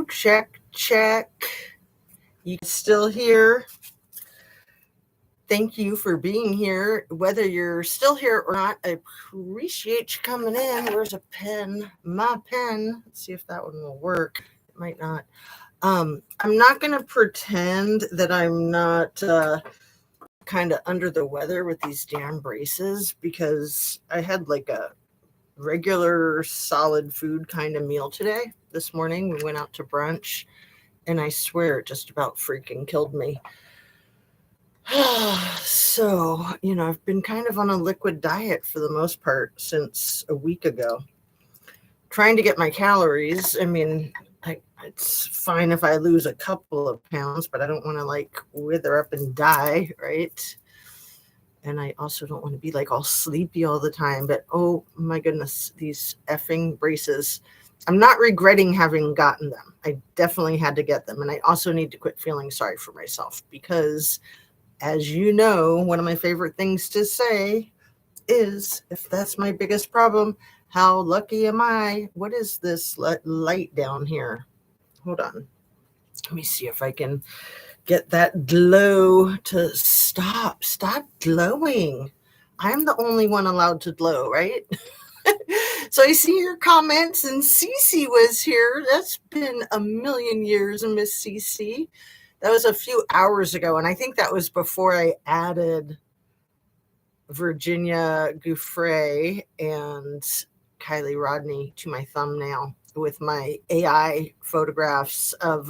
check, check. You still here? Thank you for being here. Whether you're still here or not, I appreciate you coming in. Where's a pen? My pen. Let's see if that one will work. It might not. I'm not going to pretend that I'm not kind of under the weather with these damn braces, because I had like a regular solid food kind of meal today. This morning we went out to brunch, and I swear it just about freaking killed me. So, I've been kind of on a liquid diet for the most part since a week ago, trying to get my calories. I mean, it's fine if I lose a couple of pounds, but I don't want to wither up and die, right? And I also don't want to be all sleepy all the time. But oh my goodness, these effing braces. I'm not regretting having gotten them. I definitely had to get them. And I also need to quit feeling sorry for myself, because as you know, one of my favorite things to say is, if that's my biggest problem, how lucky am I? What is this light down here? Hold on. Let me see if I can get that glow to stop. Stop glowing. I'm the only one allowed to glow, right? So I see your comments, and Cece was here. That's been a million years, Miss Cece. That was a few hours ago, and I think that was before I added Virginia Gouffre and Kylie Rodney to my thumbnail with my AI photographs of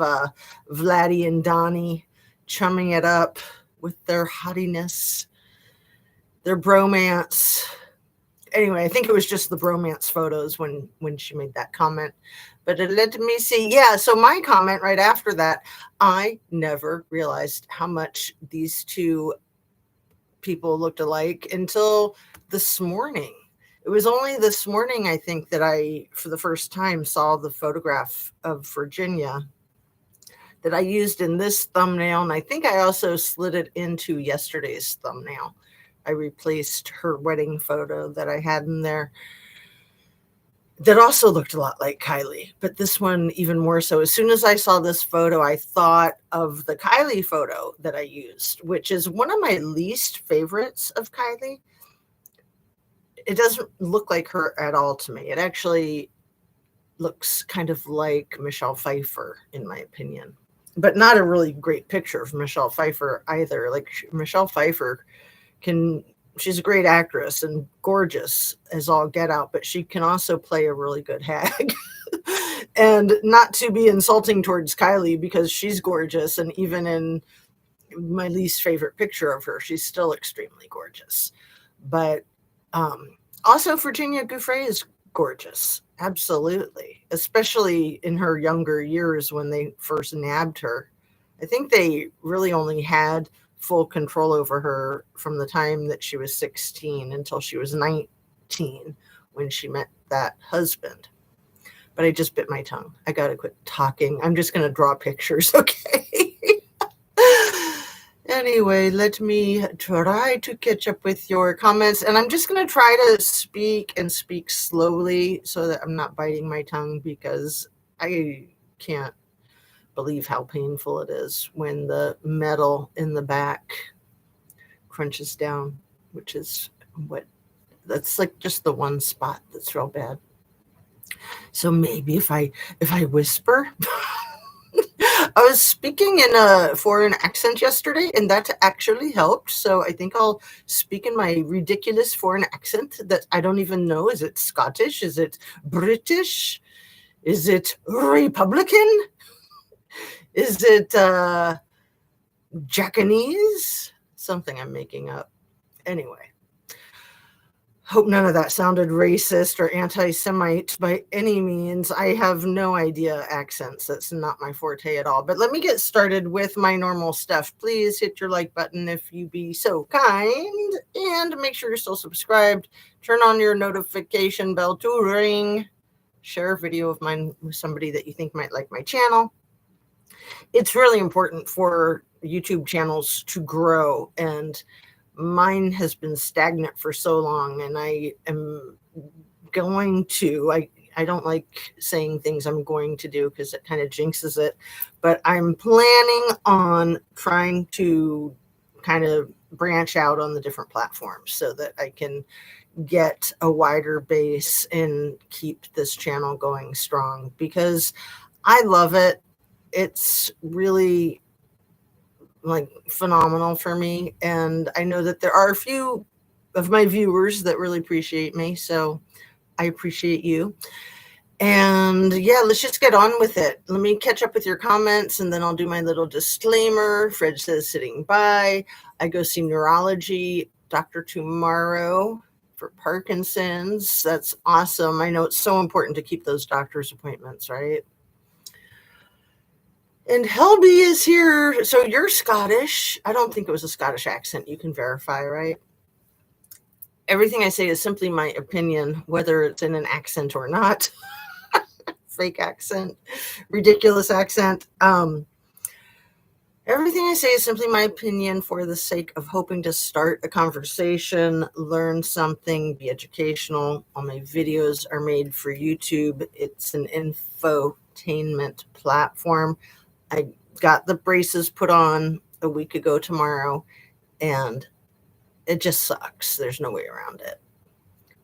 Vladdy and Donnie chumming it up with their hottiness, their bromance. Anyway, I think it was just the bromance photos when she made that comment. But let me see. Yeah, so my comment right after that, I never realized how much these two people looked alike until this morning. It was only this morning, I think, that I, for the first time, saw the photograph of Virginia that I used in this thumbnail. And I think I also slid it into yesterday's thumbnail. I replaced her wedding photo that I had in there that also looked a lot like Kylie, but this one even more so. As soon as I saw this photo, I thought of the Kylie photo that I used, which is one of my least favorites of Kylie. It doesn't look like her at all to me. It actually looks kind of like Michelle Pfeiffer, in my opinion, but not a really great picture of Michelle Pfeiffer either. Michelle Pfeiffer she's a great actress and gorgeous as all get out, but she can also play a really good hag. And not to be insulting towards Kylie, because she's gorgeous, and even in my least favorite picture of her, she's still extremely gorgeous. But also Virginia Gouffre is gorgeous, absolutely, especially in her younger years when they first nabbed her. I think they really only had full control over her from the time that she was 16 until she was 19 when she met that husband. But I just bit my tongue. I gotta quit talking. I'm just gonna draw pictures, okay? Anyway, let me try to catch up with your comments, and I'm just gonna try to speak slowly so that I'm not biting my tongue, because I can't believe how painful it is when the metal in the back crunches down, which is that's just the one spot that's real bad. So maybe if I whisper. I was speaking in a foreign accent yesterday, and that actually helped. So I think I'll speak in my ridiculous foreign accent that I don't even know. Is it Scottish? Is it British? Is it Republican? Is it Japanese? Something I'm making up. Anyway, hope none of that sounded racist or anti-Semite by any means. I have no idea accents. That's not my forte at all. But let me get started with my normal stuff. Please hit your like button if you be so kind. And make sure you're still subscribed. Turn on your notification bell to ring. Share a video of mine with somebody that you think might like my channel. It's really important for YouTube channels to grow, and mine has been stagnant for so long, and I am going to, I don't like saying things I'm going to do because it kind of jinxes it. But I'm planning on trying to kind of branch out on the different platforms so that I can get a wider base and keep this channel going strong, because I love it. It's really like phenomenal for me. And I know that there are a few of my viewers that really appreciate me. So I appreciate you. And yeah, let's just get on with it. Let me catch up with your comments and then I'll do my little disclaimer. Fred says sitting by. I go see neurology doctor tomorrow for Parkinson's. That's awesome. I know it's so important to keep those doctor's appointments, right? And Helby is here. So you're Scottish. I don't think it was a Scottish accent. You can verify, right? Everything I say is simply my opinion, whether it's in an accent or not. Fake accent, ridiculous accent. Everything I say is simply my opinion for the sake of hoping to start a conversation, learn something, be educational. All my videos are made for YouTube. It's an infotainment platform. I got the braces put on a week ago tomorrow, and it just sucks. There's no way around it.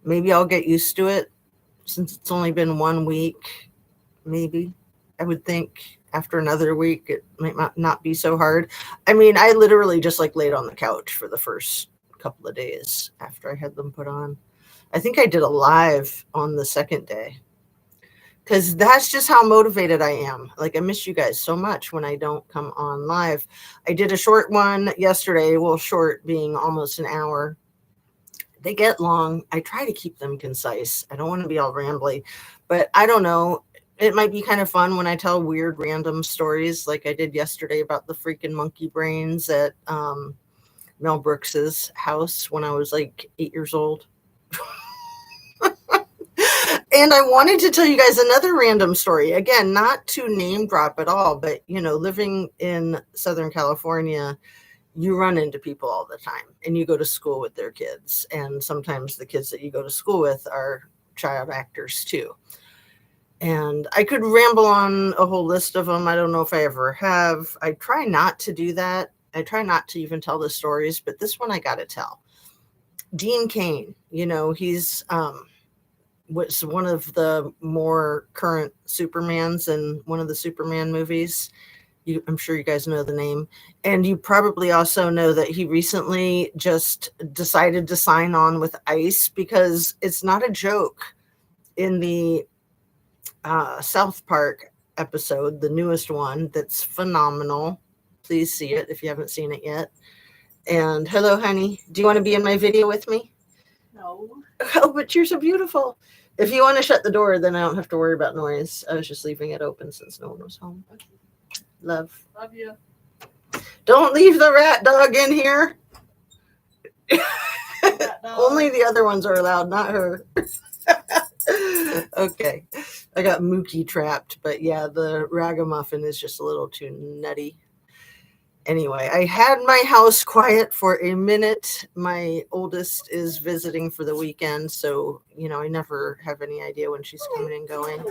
Maybe I'll get used to it since it's only been 1 week. Maybe. I would think after another week, it might not be so hard. I mean, I literally just like laid on the couch for the first couple of days after I had them put on. I think I did a live on the second day because that's just how motivated I am. Like, I miss you guys so much when I don't come on live. I did a short one yesterday, well, short being almost an hour. They get long. I try to keep them concise. I don't want to be all rambly, but I don't know. It might be kind of fun when I tell weird random stories like I did yesterday about the freaking monkey brains at Mel Brooks's house when I was like 8 years old. And I wanted to tell you guys another random story. Again, not to name drop at all, but, you know, living in Southern California, you run into people all the time and you go to school with their kids. And sometimes the kids that you go to school with are child actors too. And I could ramble on a whole list of them. I don't know if I ever have. I try not to do that. I try not to even tell the stories, but this one I got to tell. Dean Cain, you know, he's was one of the more current Supermans in one of the Superman movies. I'm sure you guys know the name. And you probably also know that he recently just decided to sign on with ICE because it's not a joke. In the South Park episode, the newest one, that's phenomenal. Please see it if you haven't seen it yet. And hello, honey. Do you want to be in my video with me? No. Oh, but you're so beautiful. If you want to shut the door, then I don't have to worry about noise. I was just leaving it open since no one was home. Okay. Love. Love you. Don't leave the rat dog in here. Dog. Only the other ones are allowed, not her. Okay. I got Mookie trapped, but yeah, the ragamuffin is just a little too nutty. Anyway, I had my house quiet for a minute. My oldest is visiting for the weekend, so, you know, I never have any idea when she's coming and going.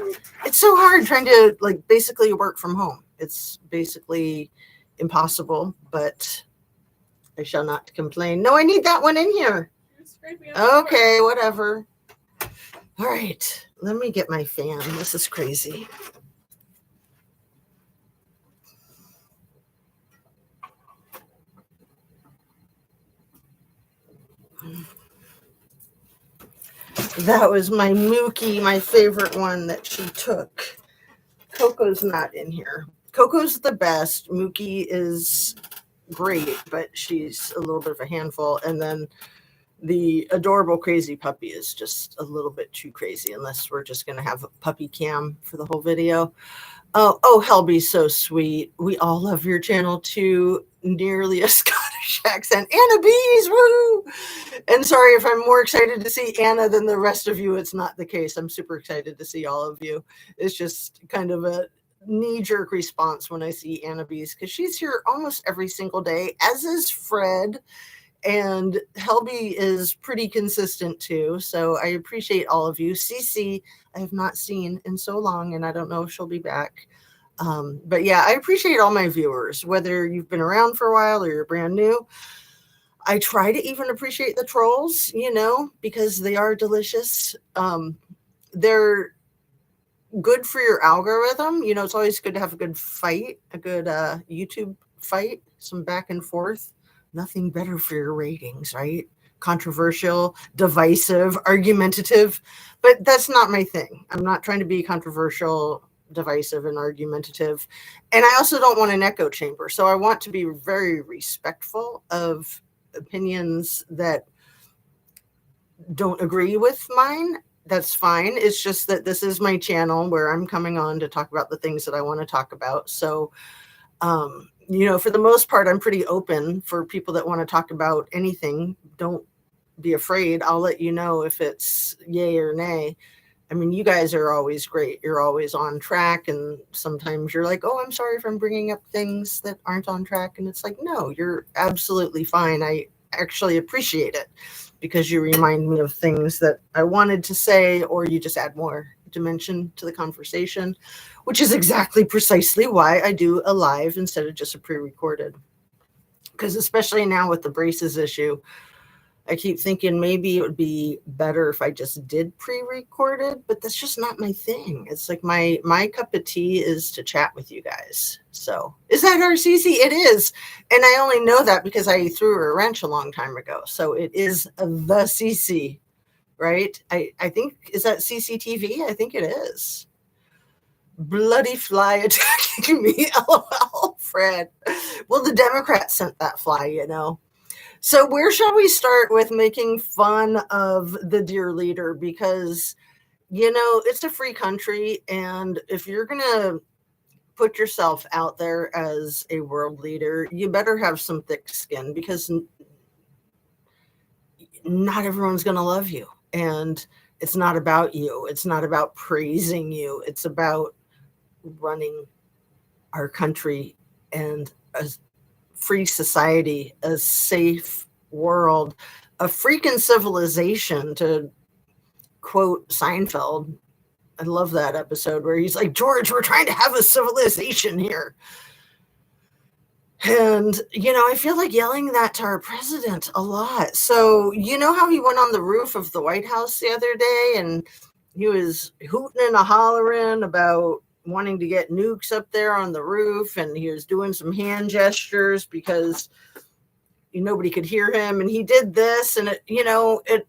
It's so hard trying to, like, basically work from home. It's basically impossible, but I shall not complain. No, I need that one in here. Okay, whatever. All right, let me get my fan. This is crazy. That was my Mookie, my favorite one that she took. Coco's not in here. Coco's the best. Mookie is great, but she's a little bit of a handful. And then the adorable crazy puppy is just a little bit too crazy, unless we're just going to have a puppy cam for the whole video. Oh, Helby's so sweet. We all love your channel too. Nearly a Scottish accent. Anna Bees, woo! And sorry if I'm more excited to see Anna than the rest of you. It's not the case. I'm super excited to see all of you. It's just kind of a knee-jerk response when I see Anna Bees, because she's here almost every single day, as is Fred. And Helby is pretty consistent too. So I appreciate all of you. Cece, I have not seen in so long, and I don't know if she'll be back. But yeah, I appreciate all my viewers, whether you've been around for a while or you're brand new. I try to even appreciate the trolls, because they are delicious. They're good for your algorithm. It's always good to have a good fight, a good YouTube fight, some back and forth. Nothing better for your ratings, right? Controversial, divisive, argumentative. But that's not my thing. I'm not trying to be controversial, divisive, and argumentative. And I also don't want an echo chamber. So I want to be very respectful of opinions that don't agree with mine. That's fine. It's just that this is my channel where I'm coming on to talk about the things that I want to talk about. So, for the most part, I'm pretty open for people that want to talk about anything. Don't be afraid. I'll let you know if it's yay or nay. I mean, you guys are always great. You're always on track. And sometimes you're like, oh, I'm sorry if I'm bringing up things that aren't on track. And it's like, no, you're absolutely fine. I actually appreciate it because you remind me of things that I wanted to say, or you just add more dimension to the conversation, which is exactly precisely why I do a live instead of just a pre-recorded. Because especially now with the braces issue, I keep thinking maybe it would be better if I just did pre-recorded, but that's just not my thing. It's like my cup of tea is to chat with you guys. So is that RCC? It is. And I only know that because I threw her a wrench a long time ago. So it is the CC, right? I think, is that CCTV? I think it is. Bloody fly attacking me. LOL, Fred. Well, the Democrats sent that fly, So where shall we start with making fun of the dear leader? Because, it's a free country. And if you're going to put yourself out there as a world leader, you better have some thick skin because not everyone's going to love you. And it's not about you. It's not about praising you. It's about running our country and a free society, a safe world, a freaking civilization, to quote Seinfeld. I love that episode where he's like, George, we're trying to have a civilization here. And, I feel like yelling that to our president a lot. So, how he went on the roof of the White House the other day and he was hooting and hollering about wanting to get nukes up there on the roof, and he was doing some hand gestures because nobody could hear him, and he did this, and it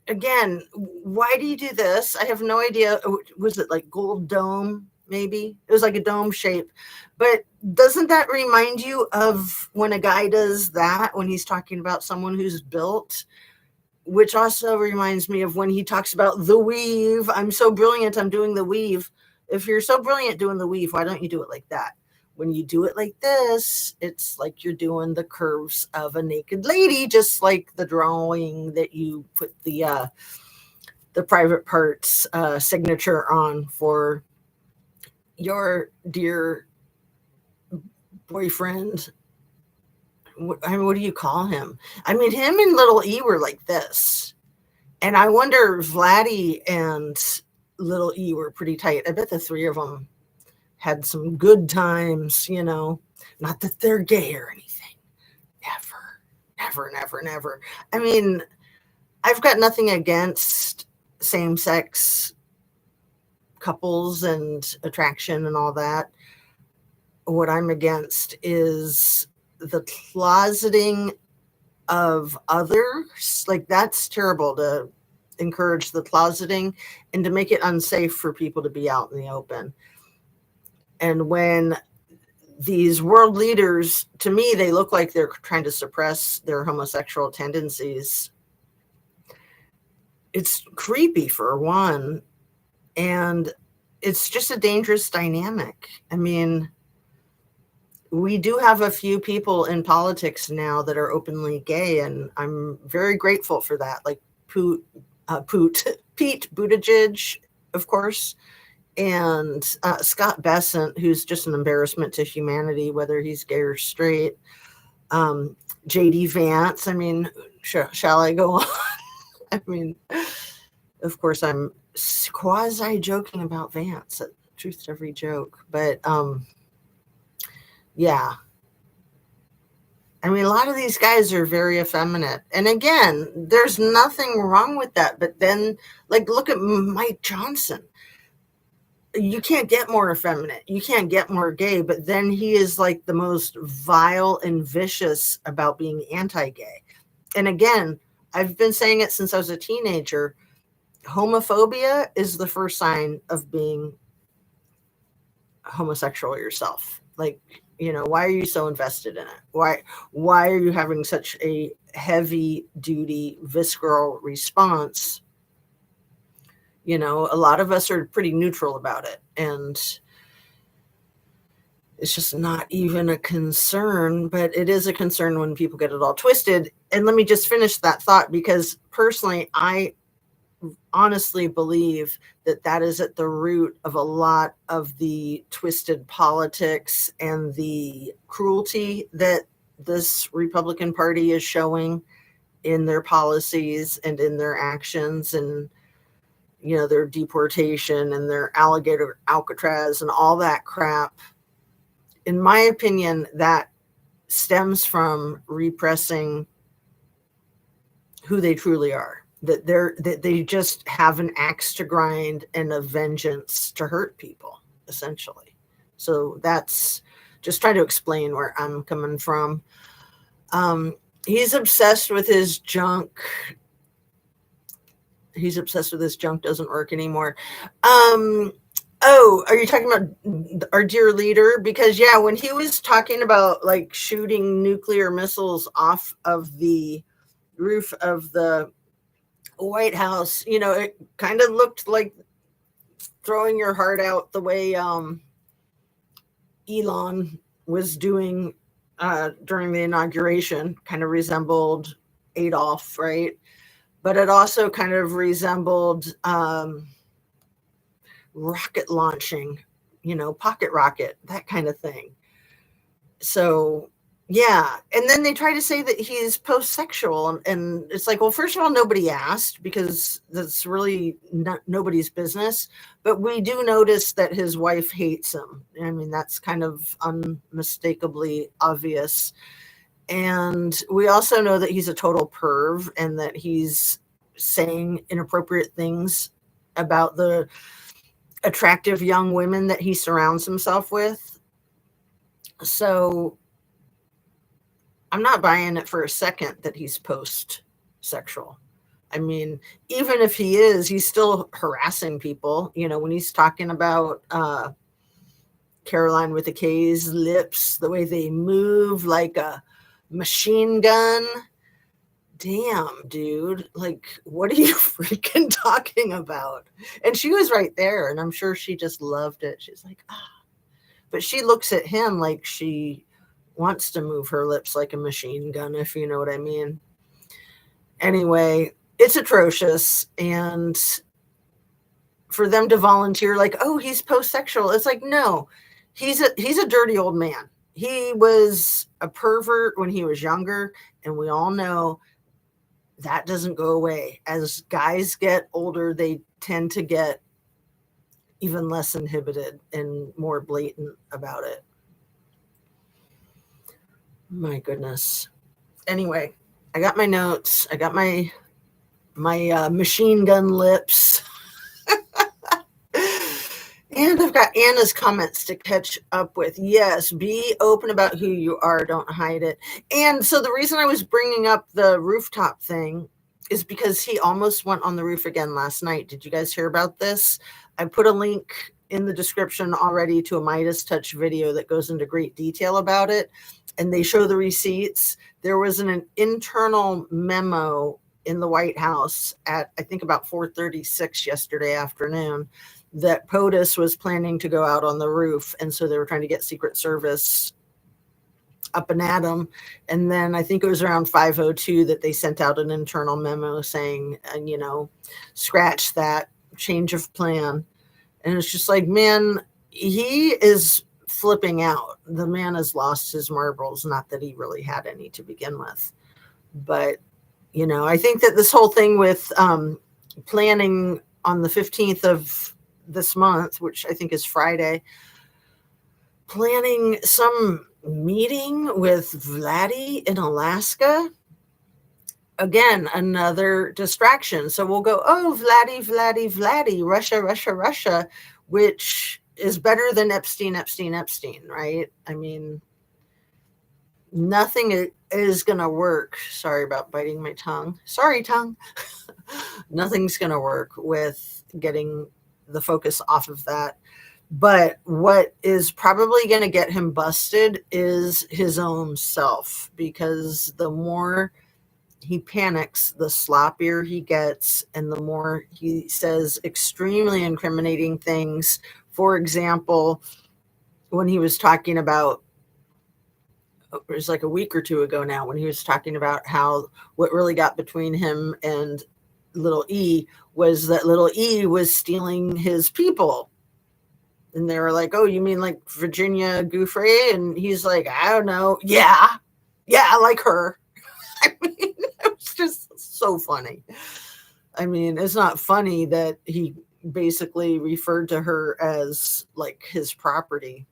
again, why do you do this? I have no idea. Was it like gold dome? Maybe it was like a dome shape, but doesn't that remind you of when a guy does that when he's talking about someone who's built? Which also reminds me of when he talks about the weave. I'm so brilliant, I'm doing the weave. If you're so brilliant doing the weave, why don't you do it like that? When you do it like this, it's like you're doing the curves of a naked lady, just like the drawing that you put the private parts signature on for your dear boyfriend. I mean, what do you call him? I mean, him and little E were like this. And I wonder if Vladdy and little E were pretty tight. I bet the three of them had some good times, not that they're gay or anything. Never, never, never, never. I mean, I've got nothing against same-sex couples and attraction and all that. What I'm against is the closeting of others. Like, that's terrible, to encourage the closeting and to make it unsafe for people to be out in the open. And when these world leaders, to me, they look like they're trying to suppress their homosexual tendencies. It's creepy, for one, and it's just a dangerous dynamic. I mean, we do have a few people in politics now that are openly gay, and I'm very grateful for that. Like Pete Buttigieg, of course, and Scott Bessent, who's just an embarrassment to humanity, whether he's gay or straight. JD Vance. I mean, shall I go on? I mean, of course, I'm quasi joking about Vance. Truth to every joke. But yeah. I mean, a lot of these guys are very effeminate. And again, there's nothing wrong with that. But then, like, look at Mike Johnson. You can't get more effeminate. You can't get more gay. But then he is like the most vile and vicious about being anti-gay. And again, I've been saying it since I was a teenager. Homophobia is the first sign of being homosexual yourself. Like, why are you so invested in it? Why are you having such a heavy duty visceral response? A lot of us are pretty neutral about it, and it's just not even a concern, but it is a concern when people get it all twisted. And let me just finish that thought, because personally, I honestly believe that is at the root of a lot of the twisted politics and the cruelty that this Republican Party is showing in their policies and in their actions, and their deportation and their alligator Alcatraz and all that crap. In my opinion, that stems from repressing who they truly are. That they just have an axe to grind and a vengeance to hurt people, essentially. So that's just trying to explain where I'm coming from. He's obsessed with his junk. He's obsessed with his junk doesn't work anymore. Oh, are you talking about our dear leader? Because yeah, when he was talking about like shooting nuclear missiles off of the roof of the White House, it kind of looked like throwing your heart out the way Elon was doing during the inauguration. Kind of resembled Adolf, right? But it also kind of resembled rocket launching, pocket rocket, that kind of thing. So yeah. And then they try to say that he's post-sexual, and it's like, well, first of all, nobody asked, because that's really not nobody's business. But we do notice that his wife hates him. I mean, that's kind of unmistakably obvious. And we also know that he's a total perv, and that he's saying inappropriate things about the attractive young women that he surrounds himself with. So I'm not buying it for a second that he's post-sexual. I mean, even if he is, he's still harassing people. When he's talking about Caroline with the K's lips, the way they move like a machine gun. Damn, dude. Like, what are you freaking talking about? And she was right there, and I'm sure she just loved it. She's like, ah. But she looks at him like she wants to move her lips like a machine gun, if you know what I mean. Anyway, it's atrocious. And for them to volunteer like, oh, he's post-sexual, it's like, no, he's a dirty old man. He was a pervert when he was younger, and we all know that doesn't go away. As guys get older, they tend to get even less inhibited and more blatant about it. My goodness. Anyway, I got my notes. I got my machine gun lips. And I've got Anna's comments to catch up with. Yes, be open about who you are. Don't hide it. And so the reason I was bringing up the rooftop thing is because he almost went on the roof again last night. Did you guys hear about this? I put a link in the description already to a Midas Touch video that goes into great detail about it. And they show the receipts. There was an internal memo in the White House at, I think, about 4:36 yesterday afternoon, that POTUS was planning to go out on the roof. And so they were trying to get Secret Service up and at them. And then I think it was around 5:02 that they sent out an internal memo saying, scratch that, change of plan. And it's just like, man, he is flipping out. The man has lost his marbles. Not that he really had any to begin with. But, I think that this whole thing with planning on the 15th of this month, which I think is Friday, planning some meeting with Vladdy in Alaska. Again, another distraction. So we'll go, oh, Vladdy, Vladdy, Vladdy, Russia, Russia, Russia, which is better than Epstein, Epstein, Epstein, right? I mean, nothing is going to work. Sorry about biting my tongue. Sorry, tongue. Nothing's going to work with getting the focus off of that. But what is probably going to get him busted is his own self, because the more he panics, the sloppier he gets, and the more he says extremely incriminating things. For example, when he was talking about, it was like a week or two ago now, when he was talking about how what really got between him and little E was that little E was stealing his people. And they were like, oh, you mean like Virginia Giuffre? And he's like, I don't know. Yeah, I like her. I mean, it was just so funny. I mean, it's not funny that he basically referred to her as like his property,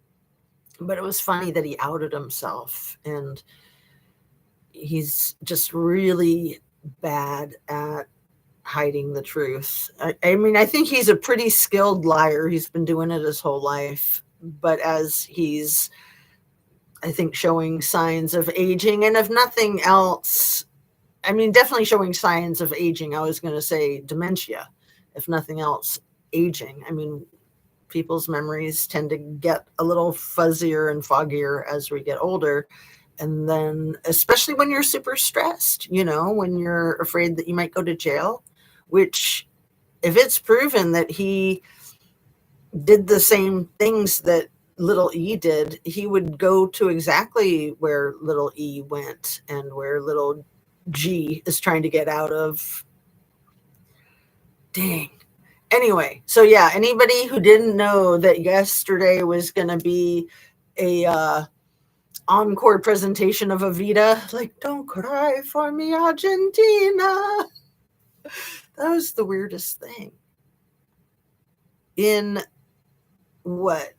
but it was funny that he outed himself, and he's just really bad at hiding the truth. I mean, I think he's a pretty skilled liar. He's been doing it his whole life, but as he's, I think, showing signs of aging, and if nothing else, I mean, definitely showing signs of aging. I was going to say dementia, if nothing else, aging. I mean, people's memories tend to get a little fuzzier and foggier as we get older. And then, especially when you're super stressed, you know, when you're afraid that you might go to jail, which, if it's proven that he did the same things that little E did, he would go to exactly where little E went and where little G is trying to get out of. Dang. Anyway, so yeah, anybody who didn't know that yesterday was going to be a encore presentation of Evita, like, don't cry for me, Argentina. That was the weirdest thing. In what,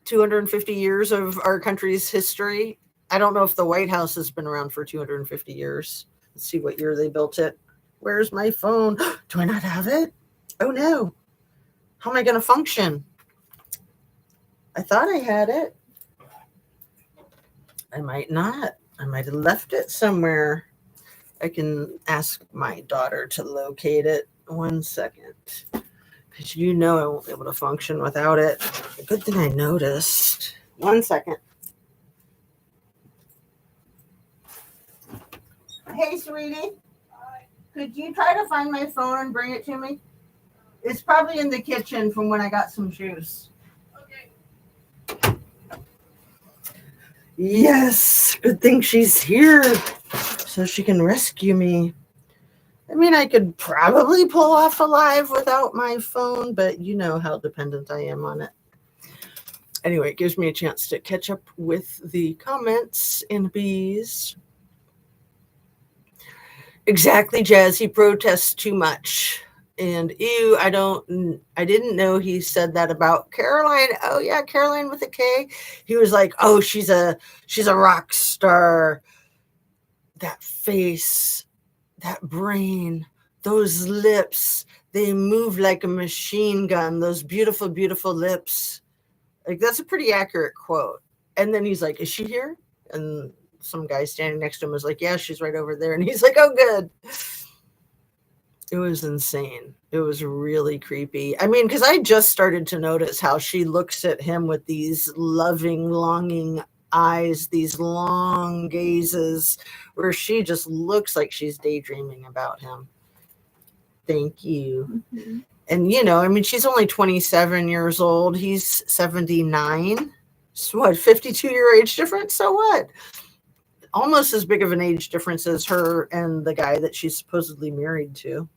250 years of our country's history? I don't know if the White House has been around for 250 years. Let's see what year they built it. Where's my phone? Do I not have it? Oh no. How am I going to function? I thought I had it. I might not. I might have left it somewhere. I can ask my daughter to locate it. 1 second. Because you know I won't be able to function without it. Good thing I noticed. 1 second. Hey, sweetie. Could you try to find my phone and bring it to me? It's probably in the kitchen from when I got some juice. Okay. Yes. Good thing she's here so she can rescue me. I mean, I could probably pull off a live without my phone, but you know how dependent I am on it. Anyway, it gives me a chance to catch up with the comments and bees. Exactly, Jazz. He protests too much. And ew, I didn't know he said that about Caroline. Oh yeah, Caroline with a K. He was like, oh, she's a rock star. That face, that brain, those lips, they move like a machine gun. Those beautiful, beautiful lips. Like, that's a pretty accurate quote. And then he's like, is she here? And some guy standing next to him was like, yeah, she's right over there. And he's like, oh, good. It was insane. It was really creepy. I mean, because I just started to notice how she looks at him with these loving, longing eyes, these long gazes, where she just looks like she's daydreaming about him. Thank you. Mm-hmm. And, you know, I mean, she's only 27 years old. He's 79. So what, 52-year age difference? So what? Almost as big of an age difference as her and the guy that she's supposedly married to.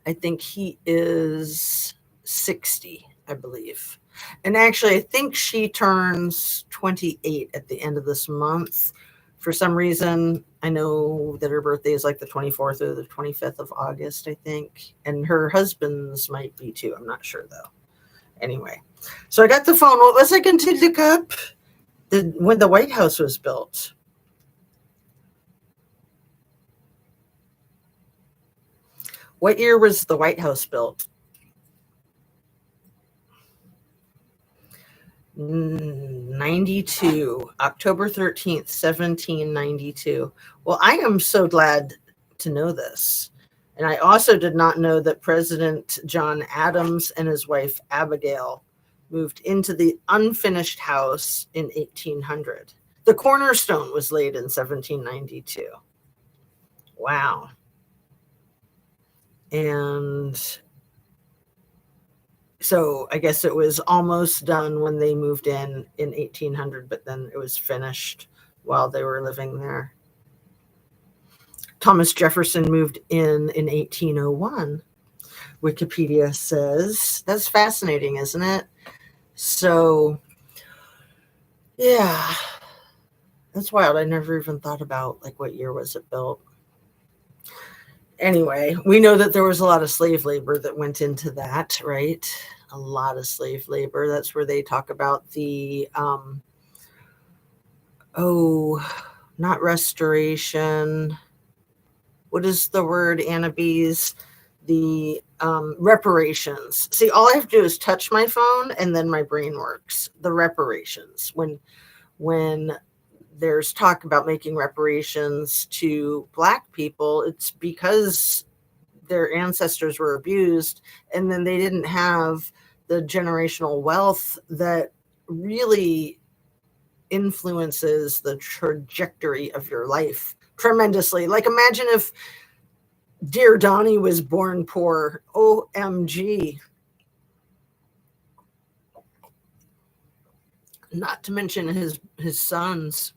I think he is 60, I believe. And actually, I think she turns 28 at the end of this month. For some reason, I know that her birthday is like the 24th or the 25th of August, I think. And her husband's might be too. I'm not sure though. Anyway, so I got the phone. What was I going to look up? When the White House was built. What year was the White House built? 92, October 13th, 1792. Well, I am so glad to know this. And I also did not know that President John Adams and his wife Abigail moved into the unfinished house in 1800. The cornerstone was laid in 1792. Wow. And so I guess it was almost done when they moved in 1800, but then it was finished while they were living there. Thomas Jefferson moved in 1801. Wikipedia says. That's fascinating, isn't it? So, yeah, that's wild. I never even thought about like what year was it built. Anyway, we know that there was a lot of slave labor that went into that, right? A lot of slave labor. That's where they talk about the, not restoration. What is the word, Anna Bees? The reparations. See, all I have to do is touch my phone and then my brain works. The reparations. When there's talk about making reparations to Black people, it's because their ancestors were abused and then they didn't have the generational wealth that really influences the trajectory of your life tremendously. Like, imagine if dear Donnie was born poor. OMG. Not to mention his sons.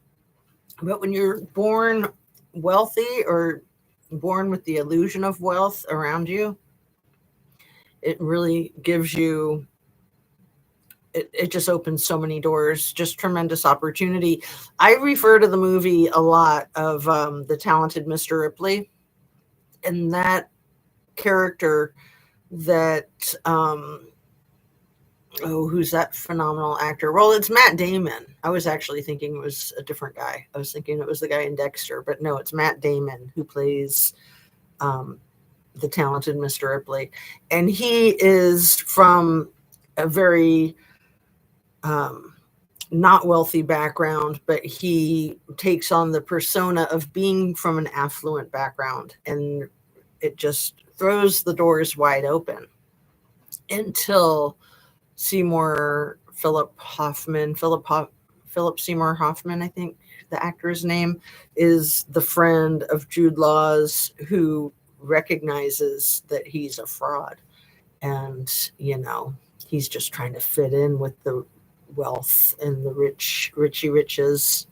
But when you're born wealthy or born with the illusion of wealth around you, it really gives you, it just opens so many doors, just tremendous opportunity. I refer to the movie a lot of The Talented Mr. Ripley, and that character that, who's that phenomenal actor? Well, it's Matt Damon. I was actually thinking it was a different guy. I was thinking it was the guy in Dexter, but no, it's Matt Damon who plays the talented Mr. Ripley. And he is from a very not wealthy background, but he takes on the persona of being from an affluent background, and it just throws the doors wide open until Philip Seymour Hoffman, I think the actor's name, is the friend of Jude Law's, who recognizes that he's a fraud. And, he's just trying to fit in with the wealth and the richy riches.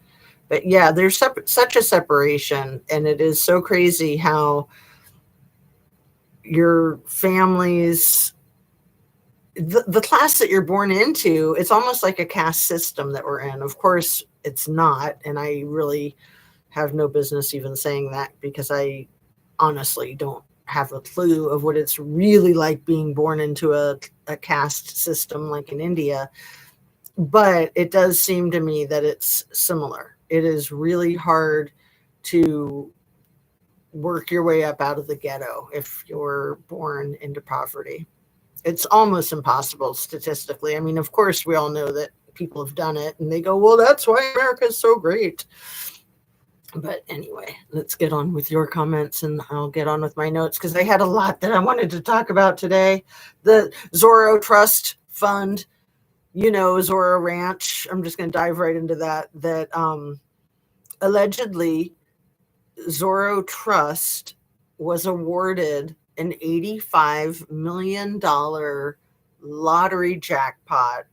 But yeah, there's such a separation, and it is so crazy how your family's, the class that you're born into, it's almost like a caste system that we're in. Of course, it's not. And I really have no business even saying that, because I honestly don't have a clue of what it's really like being born into a caste system like in India. But it does seem to me that it's similar. It is really hard to work your way up out of the ghetto if you're born into poverty. It's almost impossible statistically. I mean, of course, we all know that people have done it and they go, well, that's why America is so great. But anyway, let's get on with your comments and I'll get on with my notes, because I had a lot that I wanted to talk about today. The Zorro Trust Fund, Zorro Ranch. I'm just going to dive right into that. That allegedly Zorro Trust was awarded an $85 million lottery jackpot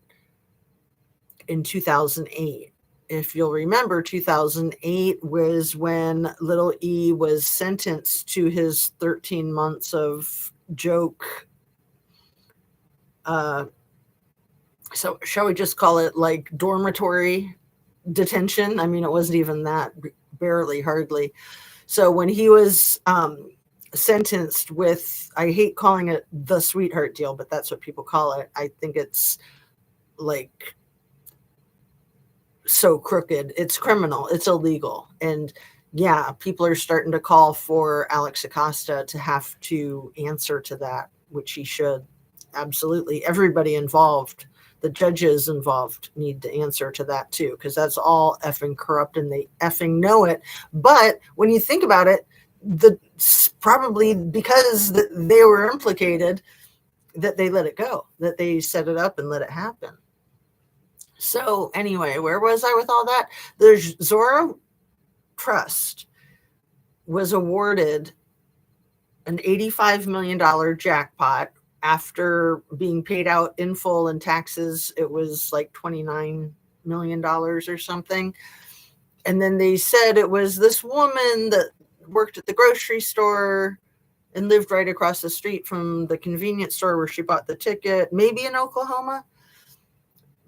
in 2008. If you'll remember, 2008 was when Little E was sentenced to his 13 months of joke. So shall we just call it like dormitory detention? I mean, it wasn't even that barely, hardly. So when he was sentenced with, I hate calling it the sweetheart deal, but that's what people call it. I think it's like so crooked. It's criminal. It's illegal. And yeah, people are starting to call for Alex Acosta to have to answer to that, which he should. Absolutely. Everybody involved, the judges involved, need to answer to that too, because that's all effing corrupt and they effing know it. But when you think about it, probably because they were implicated, that they let it go, that they set it up and let it happen. So anyway, where was I with all that? The Zorro Trust was awarded an $85 million jackpot after being paid out in full in taxes. It was like $29 million or something. And then they said it was this woman that worked at the grocery store and lived right across the street from the convenience store where she bought the ticket, maybe in Oklahoma.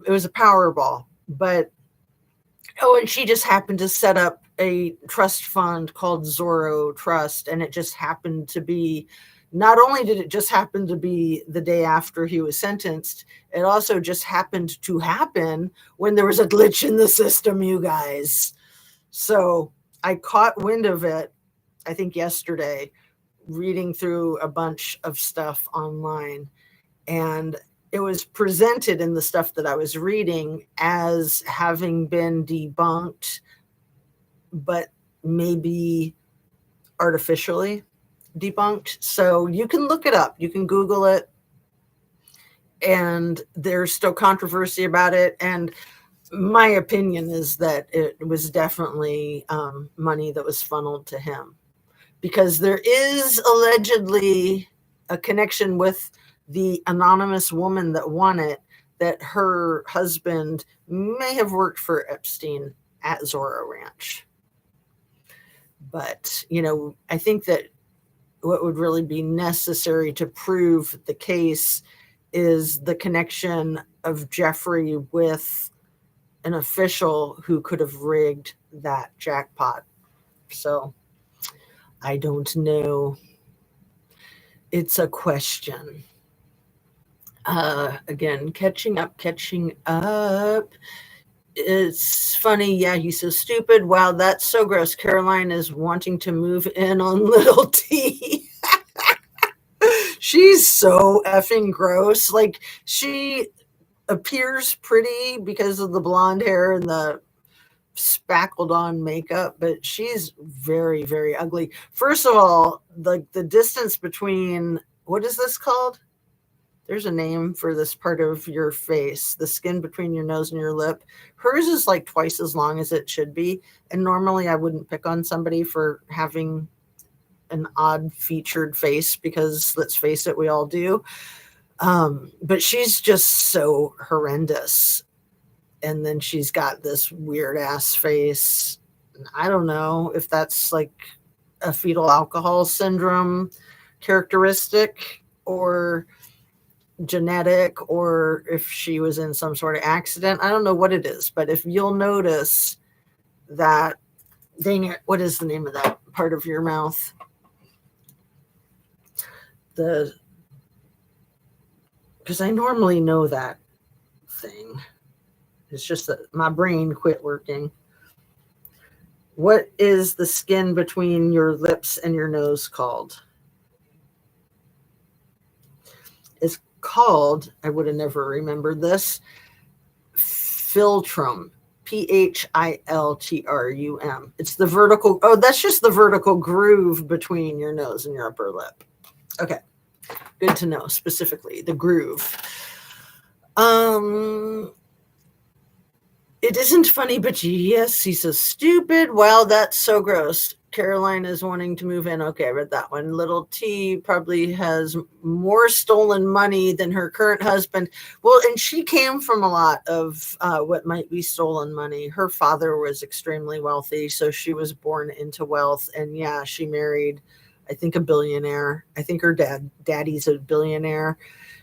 It was a Powerball, but and she just happened to set up a trust fund called Zorro Trust, and it just happened to be, not only did it just happen to be the day after he was sentenced, it also just happened to happen when there was a glitch in the system, you guys. So I caught wind of it, I think yesterday, reading through a bunch of stuff online, and it was presented in the stuff that I was reading as having been debunked, but maybe artificially debunked. So you can look it up. You can Google it. And there's still controversy about it. And my opinion is that it was definitely money that was funneled to him, because there is allegedly a connection with the anonymous woman that won it, that her husband may have worked for Epstein at Zorro Ranch. But, I think that what would really be necessary to prove the case is the connection of Jeffrey with an official who could have rigged that jackpot. So I don't know. It's a question. Again, catching up. It's funny. Yeah, he's so stupid. Wow, that's so gross. Caroline is wanting to move in on little T. She's so effing gross. Like, she appears pretty because of the blonde hair and the spackled on makeup, but she's very, very ugly. First of all, the distance between, what is this called? There's a name for this part of your face, the skin between your nose and your lip. Hers is like twice as long as it should be. And normally I wouldn't pick on somebody for having an odd featured face, because let's face it, we all do. But she's just so horrendous. And then she's got this weird ass face. I don't know if that's like a fetal alcohol syndrome characteristic, or genetic, or if she was in some sort of accident. I don't know what it is, but if you'll notice that, dang it, what is the name of that part of your mouth? Because I normally know that thing. It's just that my brain quit working. What is the skin between your lips and your nose called? It's called, I would have never remembered this, philtrum. Philtrum. It's the vertical, that's just the vertical groove between your nose and your upper lip. Okay, good to know, specifically the groove. It isn't funny, but yes, he's so stupid. Wow, that's so gross. Caroline is wanting to move in. Okay, I read that one. Little T probably has more stolen money than her current husband. Well, and she came from a lot of what might be stolen money. Her father was extremely wealthy, so she was born into wealth. And yeah, she married, I think, a billionaire. I think her daddy's a billionaire.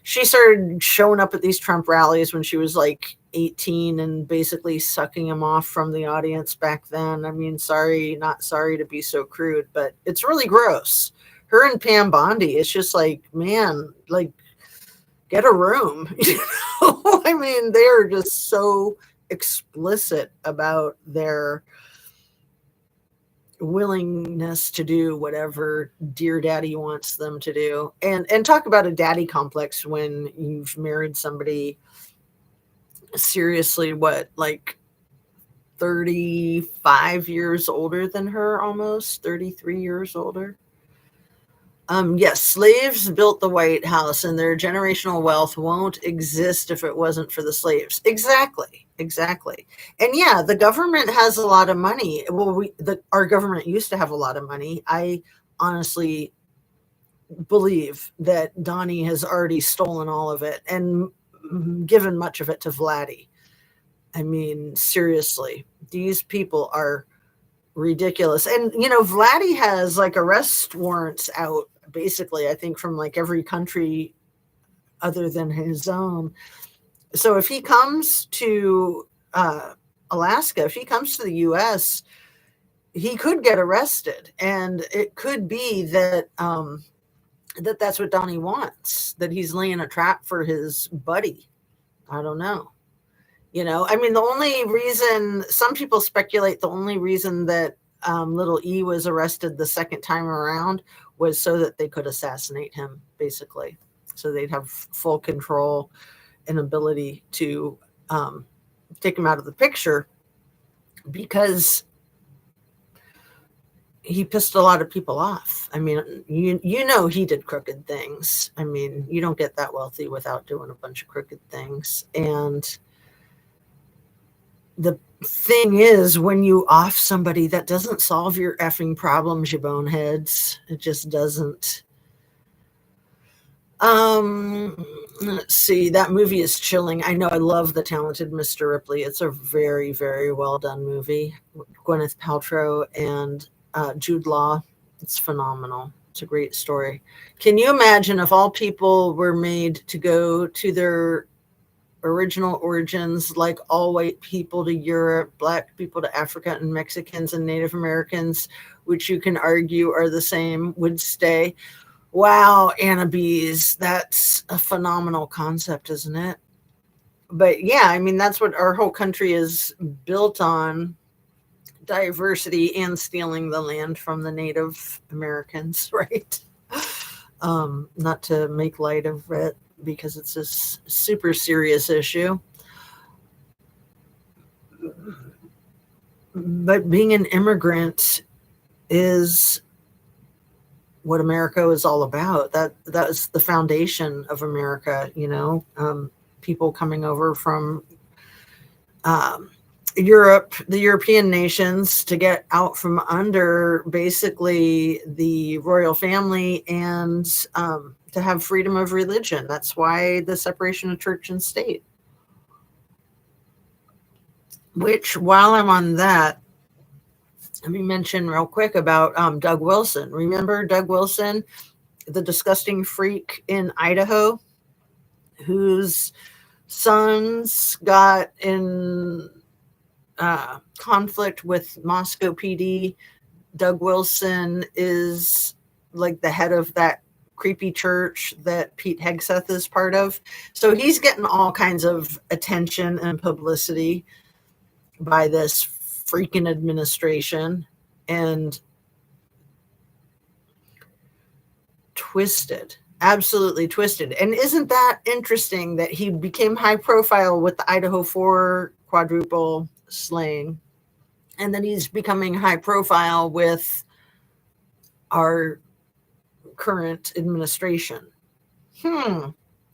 she started showing up at these Trump rallies when she was like 18 and basically sucking him off from the audience back then. I mean, sorry, not sorry to be so crude, but it's really gross. Her and Pam Bondi, it's just like, man, like, get a room. You know? I mean, they're just so explicit about their willingness to do whatever dear daddy wants them to do. And talk about a daddy complex when you've married somebody seriously, what, like 35 years older than her, almost 33 years older. Yes, slaves built the White House, and their generational wealth won't exist if it wasn't for the slaves. Exactly, exactly. And yeah, the government has a lot of money. Well, our government used to have a lot of money. I honestly believe that Donnie has already stolen all of it and given much of it to Vladdy. I mean, seriously, these people are ridiculous. And, you know, Vladdy has like arrest warrants out, basically, I think, from like every country other than his own. So if he comes to Alaska, if he comes to the US, he could get arrested. And it could be that that's what Donnie wants, that he's laying a trap for his buddy. I don't know. You know, I mean, the only reason, some people speculate the only reason that little E was arrested the second time around was so that they could assassinate him, basically. So they'd have full control and ability to take him out of the picture, because he pissed a lot of people off. I mean, you know, he did crooked things. I mean, you don't get that wealthy without doing a bunch of crooked things. And the thing is, when you off somebody, that doesn't solve your effing problems, you boneheads. It just doesn't. Let's see. That movie is chilling. I know. I love The Talented Mr. Ripley. It's a very, very well done movie. Gwyneth Paltrow and Jude Law. It's phenomenal. It's a great story. Can you imagine if all people were made to go to their original origins, like all white people to Europe, black people to Africa, and Mexicans and Native Americans, which you can argue are the same, would stay? Wow, Anna Bees, that's a phenomenal concept, isn't it? But yeah, I mean, that's what our whole country is built on: diversity and stealing the land from the Native Americans, right? Not to make light of it, because it's a super serious issue. But being an immigrant is what America is all about. That is the foundation of America, you know. People coming over from Europe, the European nations, to get out from under basically the royal family and to have freedom of religion. That's why the separation of church and state. Which, while I'm on that, let me mention real quick about Doug Wilson. Remember Doug Wilson, the disgusting freak in Idaho, whose sons got in conflict with Moscow PD. Doug Wilson is like the head of that creepy church that Pete Hegseth is part of. So he's getting all kinds of attention and publicity by this freaking administration, and twisted, absolutely twisted. And isn't that interesting that he became high profile with the Idaho 4 quadruple slaying, and then he's becoming high profile with our current administration?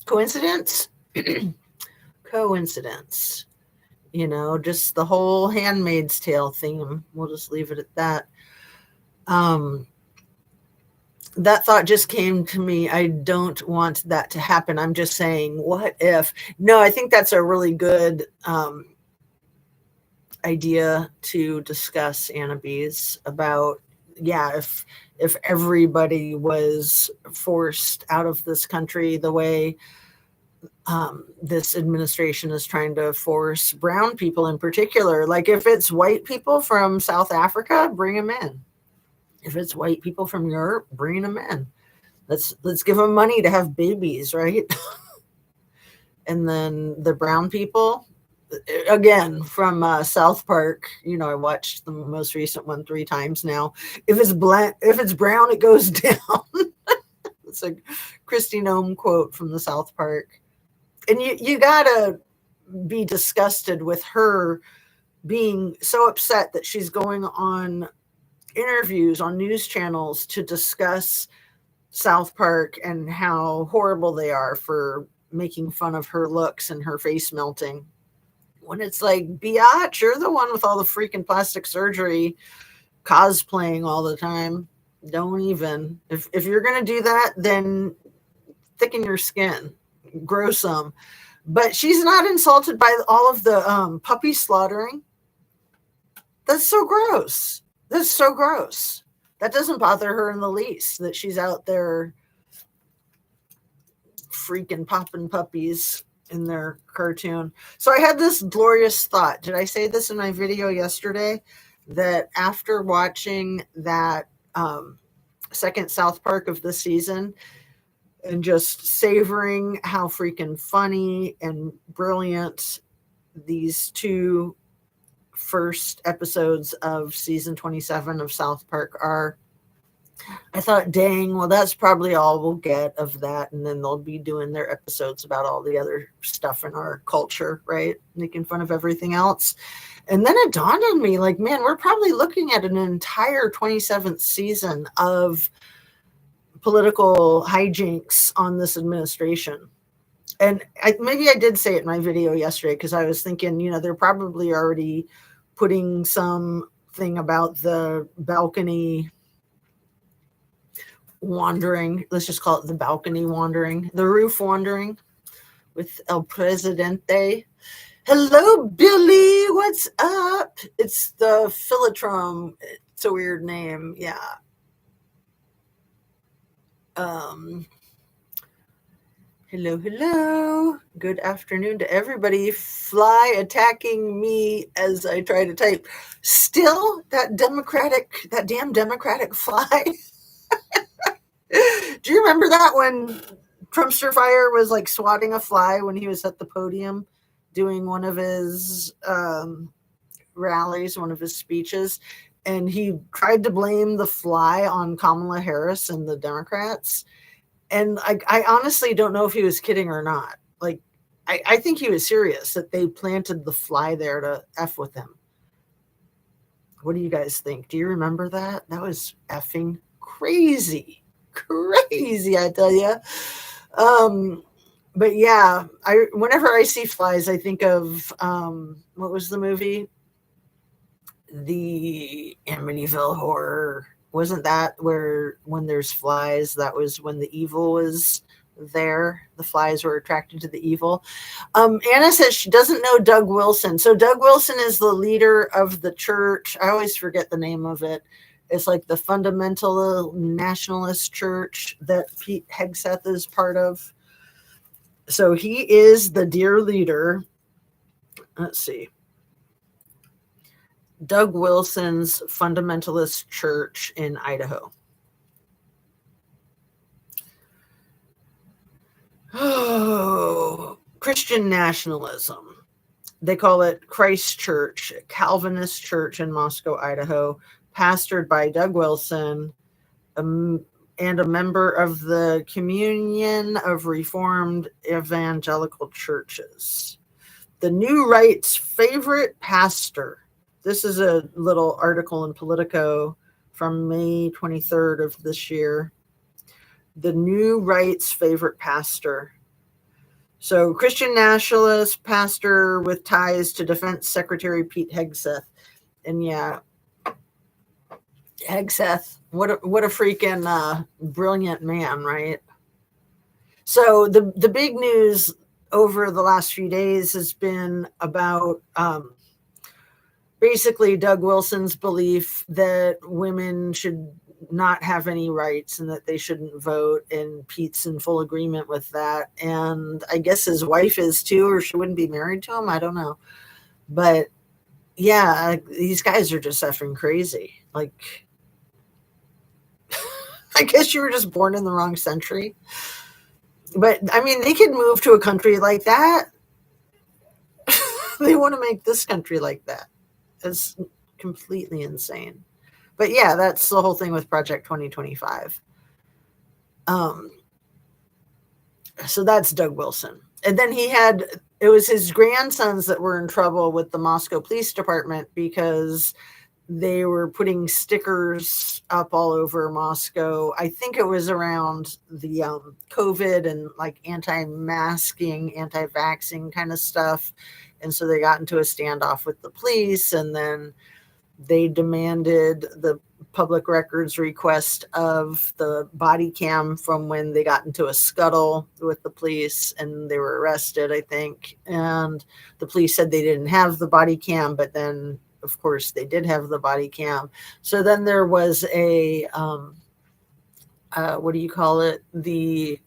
Coincidence? Coincidence. You know, just the whole Handmaid's Tale theme. We'll just leave it at that. That thought just came to me. I don't want that to happen. I'm just saying, what if? No, I think that's a really good idea to discuss, Anna Bees, about, yeah, if everybody was forced out of this country the way this administration is trying to force brown people in particular. Like if it's white people from South Africa, bring them in. If it's white people from Europe, bring them in. Let's give them money to have babies, right? And then the brown people, again from South Park. I watched the most recent one 3 times now. If it's brown, it goes down. It's a Christy Nome quote from the South Park. And you gotta be disgusted with her being so upset that she's going on interviews on news channels to discuss South Park and how horrible they are for making fun of her looks and her face melting. When it's like, biatch, you're the one with all the freaking plastic surgery cosplaying all the time. Don't even. If you're going to do that, then thicken your skin. Grow some. But she's not insulted by all of the puppy slaughtering. That's so gross. That's so gross. That doesn't bother her in the least, that she's out there freaking popping puppies in their cartoon. So I had this glorious thought. Did I say this in my video yesterday? That after watching that second South Park of the season and just savoring how freaking funny and brilliant these 2 first episodes of season 27 of South Park are, I thought, dang, well, that's probably all we'll get of that. And then they'll be doing their episodes about all the other stuff in our culture, right? Making fun of everything else. And then it dawned on me, like, man, we're probably looking at an entire 27th season of political hijinks on this administration. And maybe I did say it in my video yesterday, because I was thinking, they're probably already putting something about the balcony wandering. Let's just call it the balcony wandering, the roof wandering with El Presidente. Hello, Billy. What's up? It's the Philotrum. It's a weird name. Yeah. Hello. Good afternoon to everybody. Fly attacking me as I try to type. Still, that damn Democratic fly. Do you remember that when Trumpster Fire was like swatting a fly when he was at the podium doing one of his rallies, one of his speeches, and he tried to blame the fly on Kamala Harris and the Democrats? And I honestly don't know if he was kidding or not. Like, I think he was serious, that they planted the fly there to F with him. What do you guys think? Do you remember that? That was effing crazy. Crazy, I tell you. But yeah, whenever I see flies, I think of what was the movie? The Amityville Horror. Wasn't that where when there's flies, that was when the evil was there? The flies were attracted to the evil. Anna says she doesn't know Doug Wilson. So Doug Wilson is the leader of the church. I always forget the name of it. It's like the fundamental nationalist church that Pete Hegseth is part of. So he is the dear leader. Let's see. Doug Wilson's fundamentalist church in Idaho. Oh, Christian nationalism. They call it Christ Church, Calvinist church in Moscow, Idaho, pastored by Doug Wilson, and a member of the Communion of Reformed Evangelical Churches. The New Right's favorite pastor. This is a little article in Politico from May 23rd of this year. The New Right's favorite pastor. So, Christian nationalist pastor with ties to Defense Secretary Pete Hegseth. And yeah, Hegseth, what a freaking brilliant man, right? So the big news over the last few days has been about basically Doug Wilson's belief that women should not have any rights and that they shouldn't vote. And Pete's in full agreement with that. And I guess his wife is too, or she wouldn't be married to him. I don't know. But yeah, these guys are just effing crazy. Like, I guess you were just born in the wrong century. But I mean, they could move to a country like that. They want to make this country like that. It's completely insane. But yeah, that's the whole thing with Project 2025. So that's Doug Wilson. And then it was his grandsons that were in trouble with the Moscow Police Department because they were putting stickers up all over Moscow. I think it was around the COVID and like anti-masking, anti-vaxxing kind of stuff. And so they got into a standoff with the police, and then they demanded the public records request of the body cam from when they got into a scuttle with the police and they were arrested, I think. And the police said they didn't have the body cam, but then of course they did have the body cam. So then there was a what do you call it? The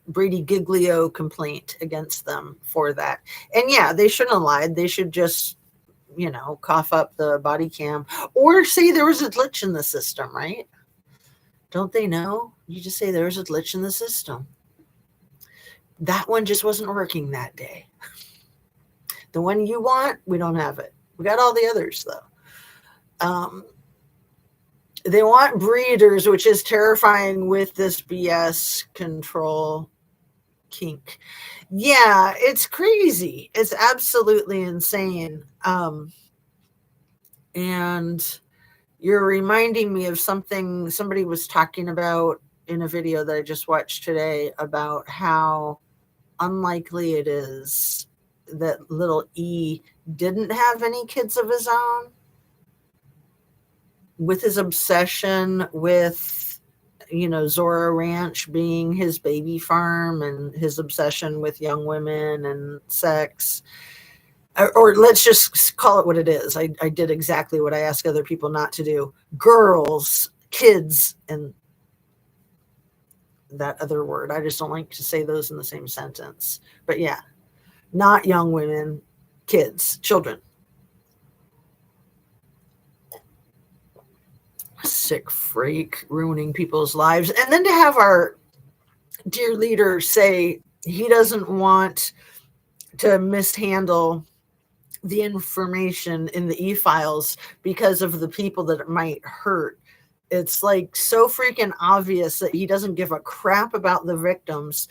Brady Giglio complaint against them for that. And yeah, they shouldn't have lied. They should just, cough up the body cam or say there was a glitch in the system, right? Don't they know? You just say there was a glitch in the system. That one just wasn't working that day. The one you want, we don't have it. We got all the others though. They want breeders, which is terrifying with this BS control kink. Yeah, it's crazy. It's absolutely insane. And you're reminding me of something somebody was talking about in a video that I just watched today about how unlikely it is that little E didn't have any kids of his own. With his obsession with, Zorro Ranch being his baby farm and his obsession with young women and sex, or let's just call it what it is. I did exactly what I ask other people not to do. Girls, kids, and that other word. I just don't like to say those in the same sentence. But yeah, not young women, kids, children. Sick freak ruining people's lives. And then to have our dear leader say he doesn't want to mishandle the information in the e-files because of the people that it might hurt. It's like so freaking obvious that he doesn't give a crap about the victims.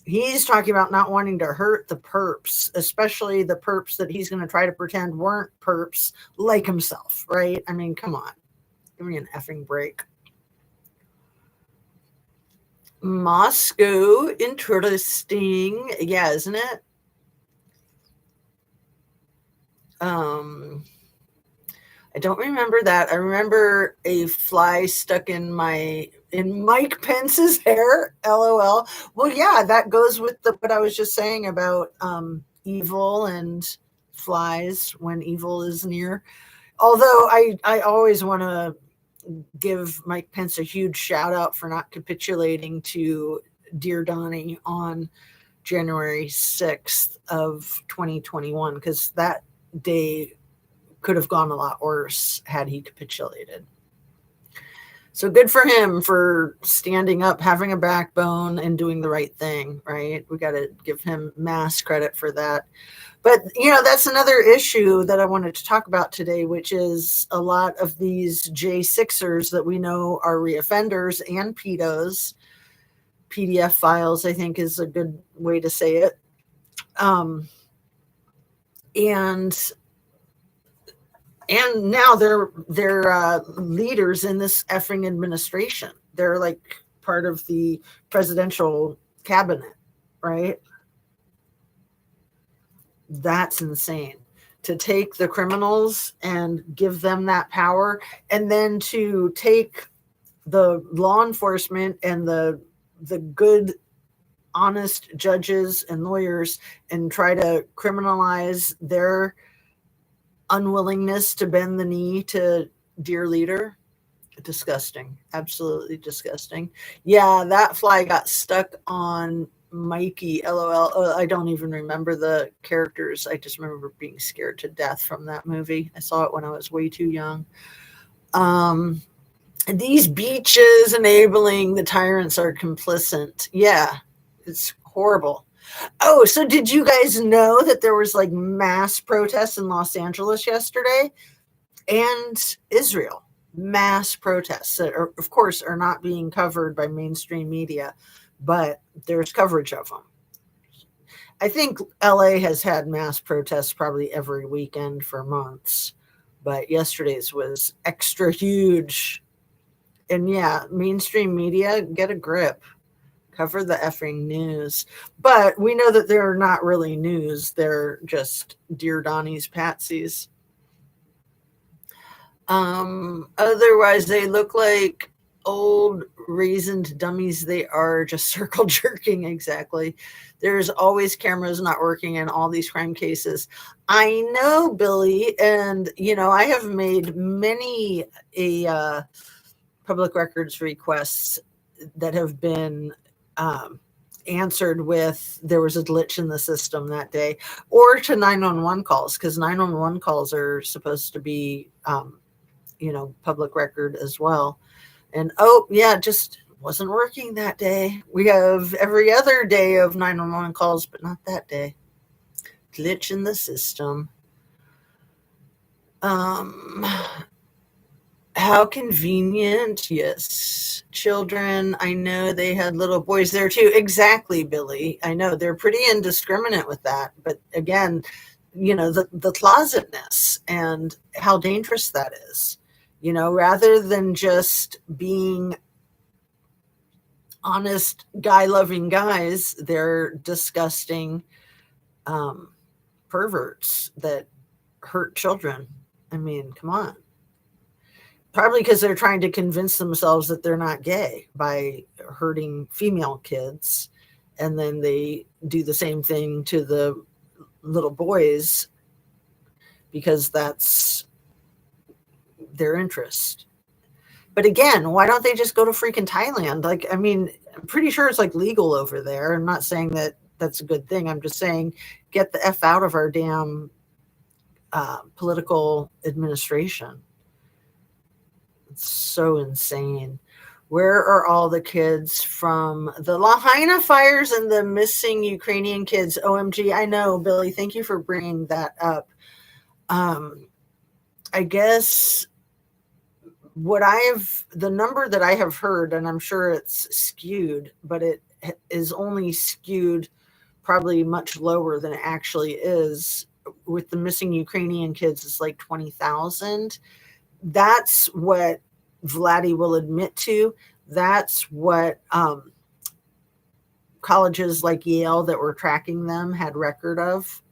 He's talking about not wanting to hurt the perps, especially the perps that he's going to try to pretend weren't perps like himself, right? I mean, come on. Give me an effing break. Moscow, interesting. Yeah, isn't it? I don't remember that. I remember a fly stuck in Mike Pence's hair. LOL. Well, yeah, that goes with what I was just saying about evil and flies when evil is near. Although I always want to give Mike Pence a huge shout out for not capitulating to Dear Donnie on January 6th of 2021, because that day could have gone a lot worse had he capitulated. So good for him for standing up, having a backbone, and doing the right thing, right? We got to give him mass credit for that. But, that's another issue that I wanted to talk about today, which is a lot of these J6ers that we know are reoffenders and pedos. PDF files, I think, is a good way to say it. And now they're leaders in this effing administration. They're like part of the presidential cabinet, right? That's insane. To take the criminals and give them that power, and then to take the law enforcement and the good, honest judges and lawyers and try to criminalize their unwillingness to bend the knee to dear leader. Disgusting. Absolutely disgusting. Yeah, that fly got stuck on Mikey. LOL. Oh, I don't even remember the characters. I just remember being scared to death from that movie. I saw it when I was way too young. Um, these beaches enabling the tyrants are complicit. Yeah, it's horrible. Oh, so did you guys know that there was like mass protests in Los Angeles yesterday and Israel? Mass protests that are, of course, are not being covered by mainstream media, but there's coverage of them. I think LA has had mass protests probably every weekend for months, but yesterday's was extra huge. And yeah, mainstream media, get a grip. Cover the effing news. But we know that they're not really news. They're just Dear Donnie's patsies. Otherwise, they look like old raisined dummies. They are just circle jerking. Exactly. There's always cameras not working in all these crime cases. I know, Billy, and I have made many public records requests that have been answered with there was a glitch in the system that day, or to 911 calls, because 911 calls are supposed to be public record as well. And oh yeah, just wasn't working that day. We have every other day of 911 calls, but not that day. Glitch in the system. How convenient. Yes. Children. I know they had little boys there too. Exactly, Billy. I know they're pretty indiscriminate with that. But again, the closetness and how dangerous that is. Rather than just being honest, guy loving guys, they're disgusting perverts that hurt children. I mean, come on. Probably because they're trying to convince themselves that they're not gay by hurting female kids. And then they do the same thing to the little boys because that's their interest. But again, why don't they just go to freaking Thailand? Like, I mean, I'm pretty sure it's like legal over there. I'm not saying that that's a good thing. I'm just saying get the F out of our damn political administration. It's so insane. Where are all the kids from the Lahaina fires and the missing Ukrainian kids? OMG, I know, Billy. Thank you for bringing that up. I guess the number that I have heard, and I'm sure it's skewed, but it is only skewed probably much lower than it actually is. With the missing Ukrainian kids, it's like 20,000. That's what Vladdy will admit to. That's what colleges like Yale that were tracking them had record of.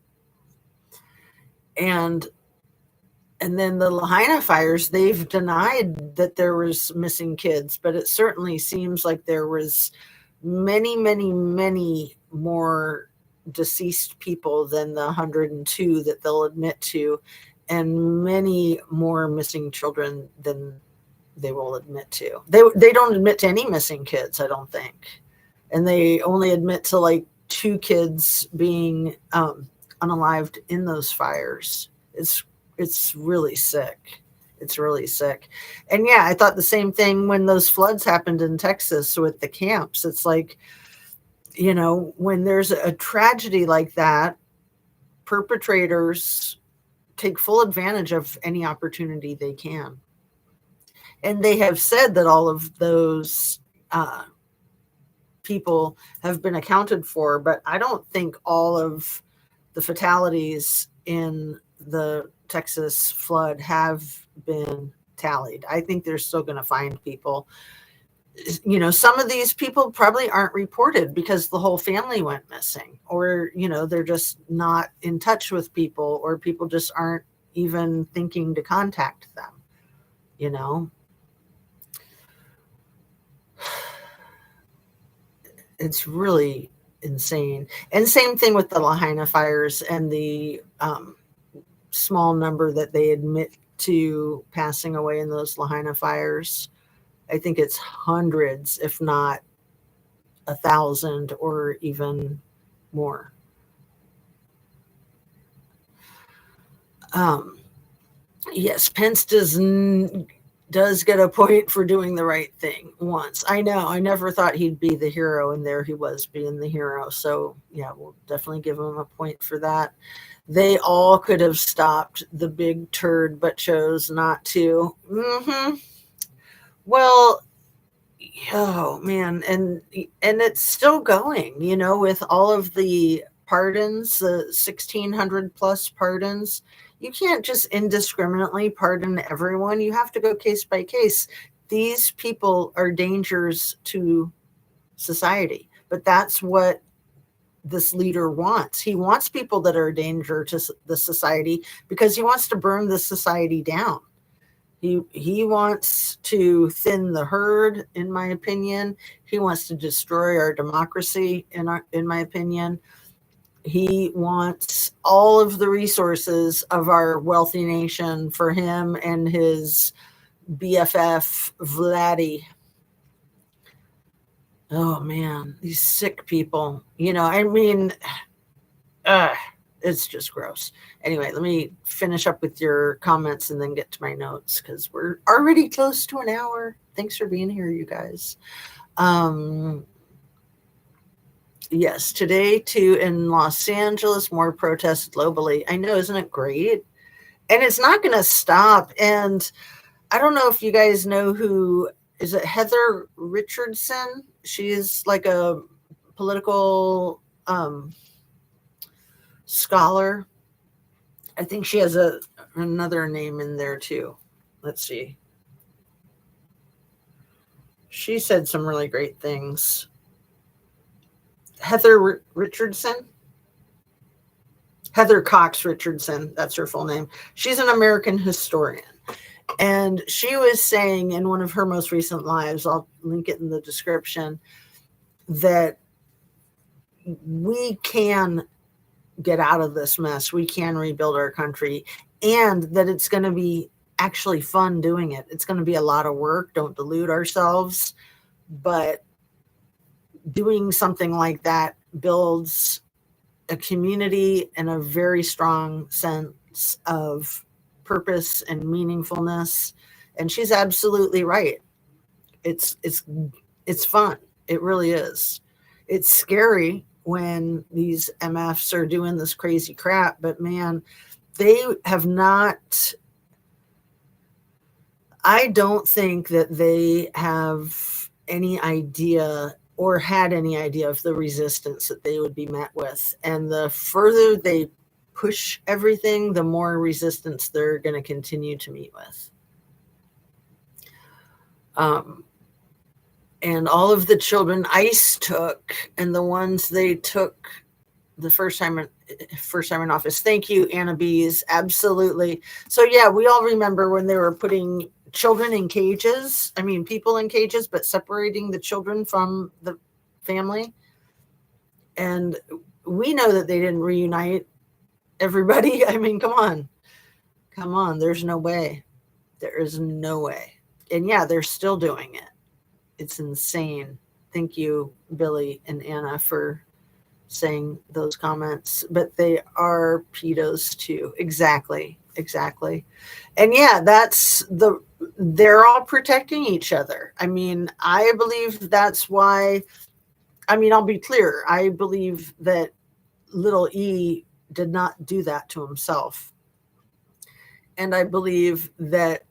And then the Lahaina fires, they've denied that there was missing kids, but it certainly seems like there was many, many, many more deceased people than the 102 that they'll admit to, and many more missing children than they will admit to. They don't admit to any missing kids, I don't think. And they only admit to like 2 kids being unalived in those fires. It's really sick. It's really sick. And yeah, I thought the same thing when those floods happened in Texas with the camps. It's like, when there's a tragedy like that, perpetrators take full advantage of any opportunity they can. And they have said that all of those people have been accounted for, but I don't think all of the fatalities in the Texas flood have been tallied. I think they're still going to find people. Some of these people probably aren't reported because the whole family went missing, or, they're just not in touch with people, or people just aren't even thinking to contact them. It's really insane. And same thing with the Lahaina fires and the small number that they admit to passing away in those Lahaina fires. I think it's hundreds, if not 1,000 or even more. Yes, Pence does get a point for doing the right thing once. I know. I never thought he'd be the hero, and there he was being the hero. So yeah, we'll definitely give him a point for that. They all could have stopped the big turd, but chose not to. Well, oh man, and it's still going, with all of the pardons, the 1,600 plus pardons. You can't just indiscriminately pardon everyone. You have to go case by case. These people are dangers to society, but that's what this leader wants. He wants people that are a danger to the society because he wants to burn the society down. He wants to thin the herd, in my opinion. He wants to destroy our democracy, in my opinion. He wants all of the resources of our wealthy nation for him and his BFF, Vladdy. Oh, man, these sick people. It's just gross. Anyway, let me finish up with your comments and then get to my notes because we're already close to an hour. Thanks for being here, you guys. Yes, today too in Los Angeles, more protests globally. I know, isn't it great? And it's not going to stop. And I don't know if you guys know who is it, Heather Richardson? She's like a political scholar. I think she has another name in there too. Let's see. She said some really great things. Heather Richardson? Heather Cox Richardson, that's her full name. She's an American historian. And she was saying in one of her most recent lives, I'll link it in the description, that we can get out of this mess. We can rebuild our country, and that it's going to be actually fun doing it. It's going to be a lot of work. Don't delude ourselves. But doing something like that builds a community and a very strong sense of purpose and meaningfulness. And she's absolutely right. It's fun. It really is. It's scary when these MFs are doing this crazy crap, but man, they have not, I don't think that they have any idea or had any idea of the resistance that they would be met with. And the further they push everything, the more resistance they're going to continue to meet with. And all of the children ICE took, and the ones they took the first time in office. Thank you, Anna Bees. Absolutely. So yeah, we all remember when they were putting children in cages. I mean, people in cages, but separating the children from the family. And we know that they didn't reunite everybody. I mean, come on. There's no way. There is no way. And yeah, they're still doing it. It's insane. Thank you, Billy and Anna, for saying those comments. But they are pedos too. Exactly. And yeah, they're all protecting each other. I mean, I believe that's why, I'll be clear. I believe that little E did not do that to himself. And I believe that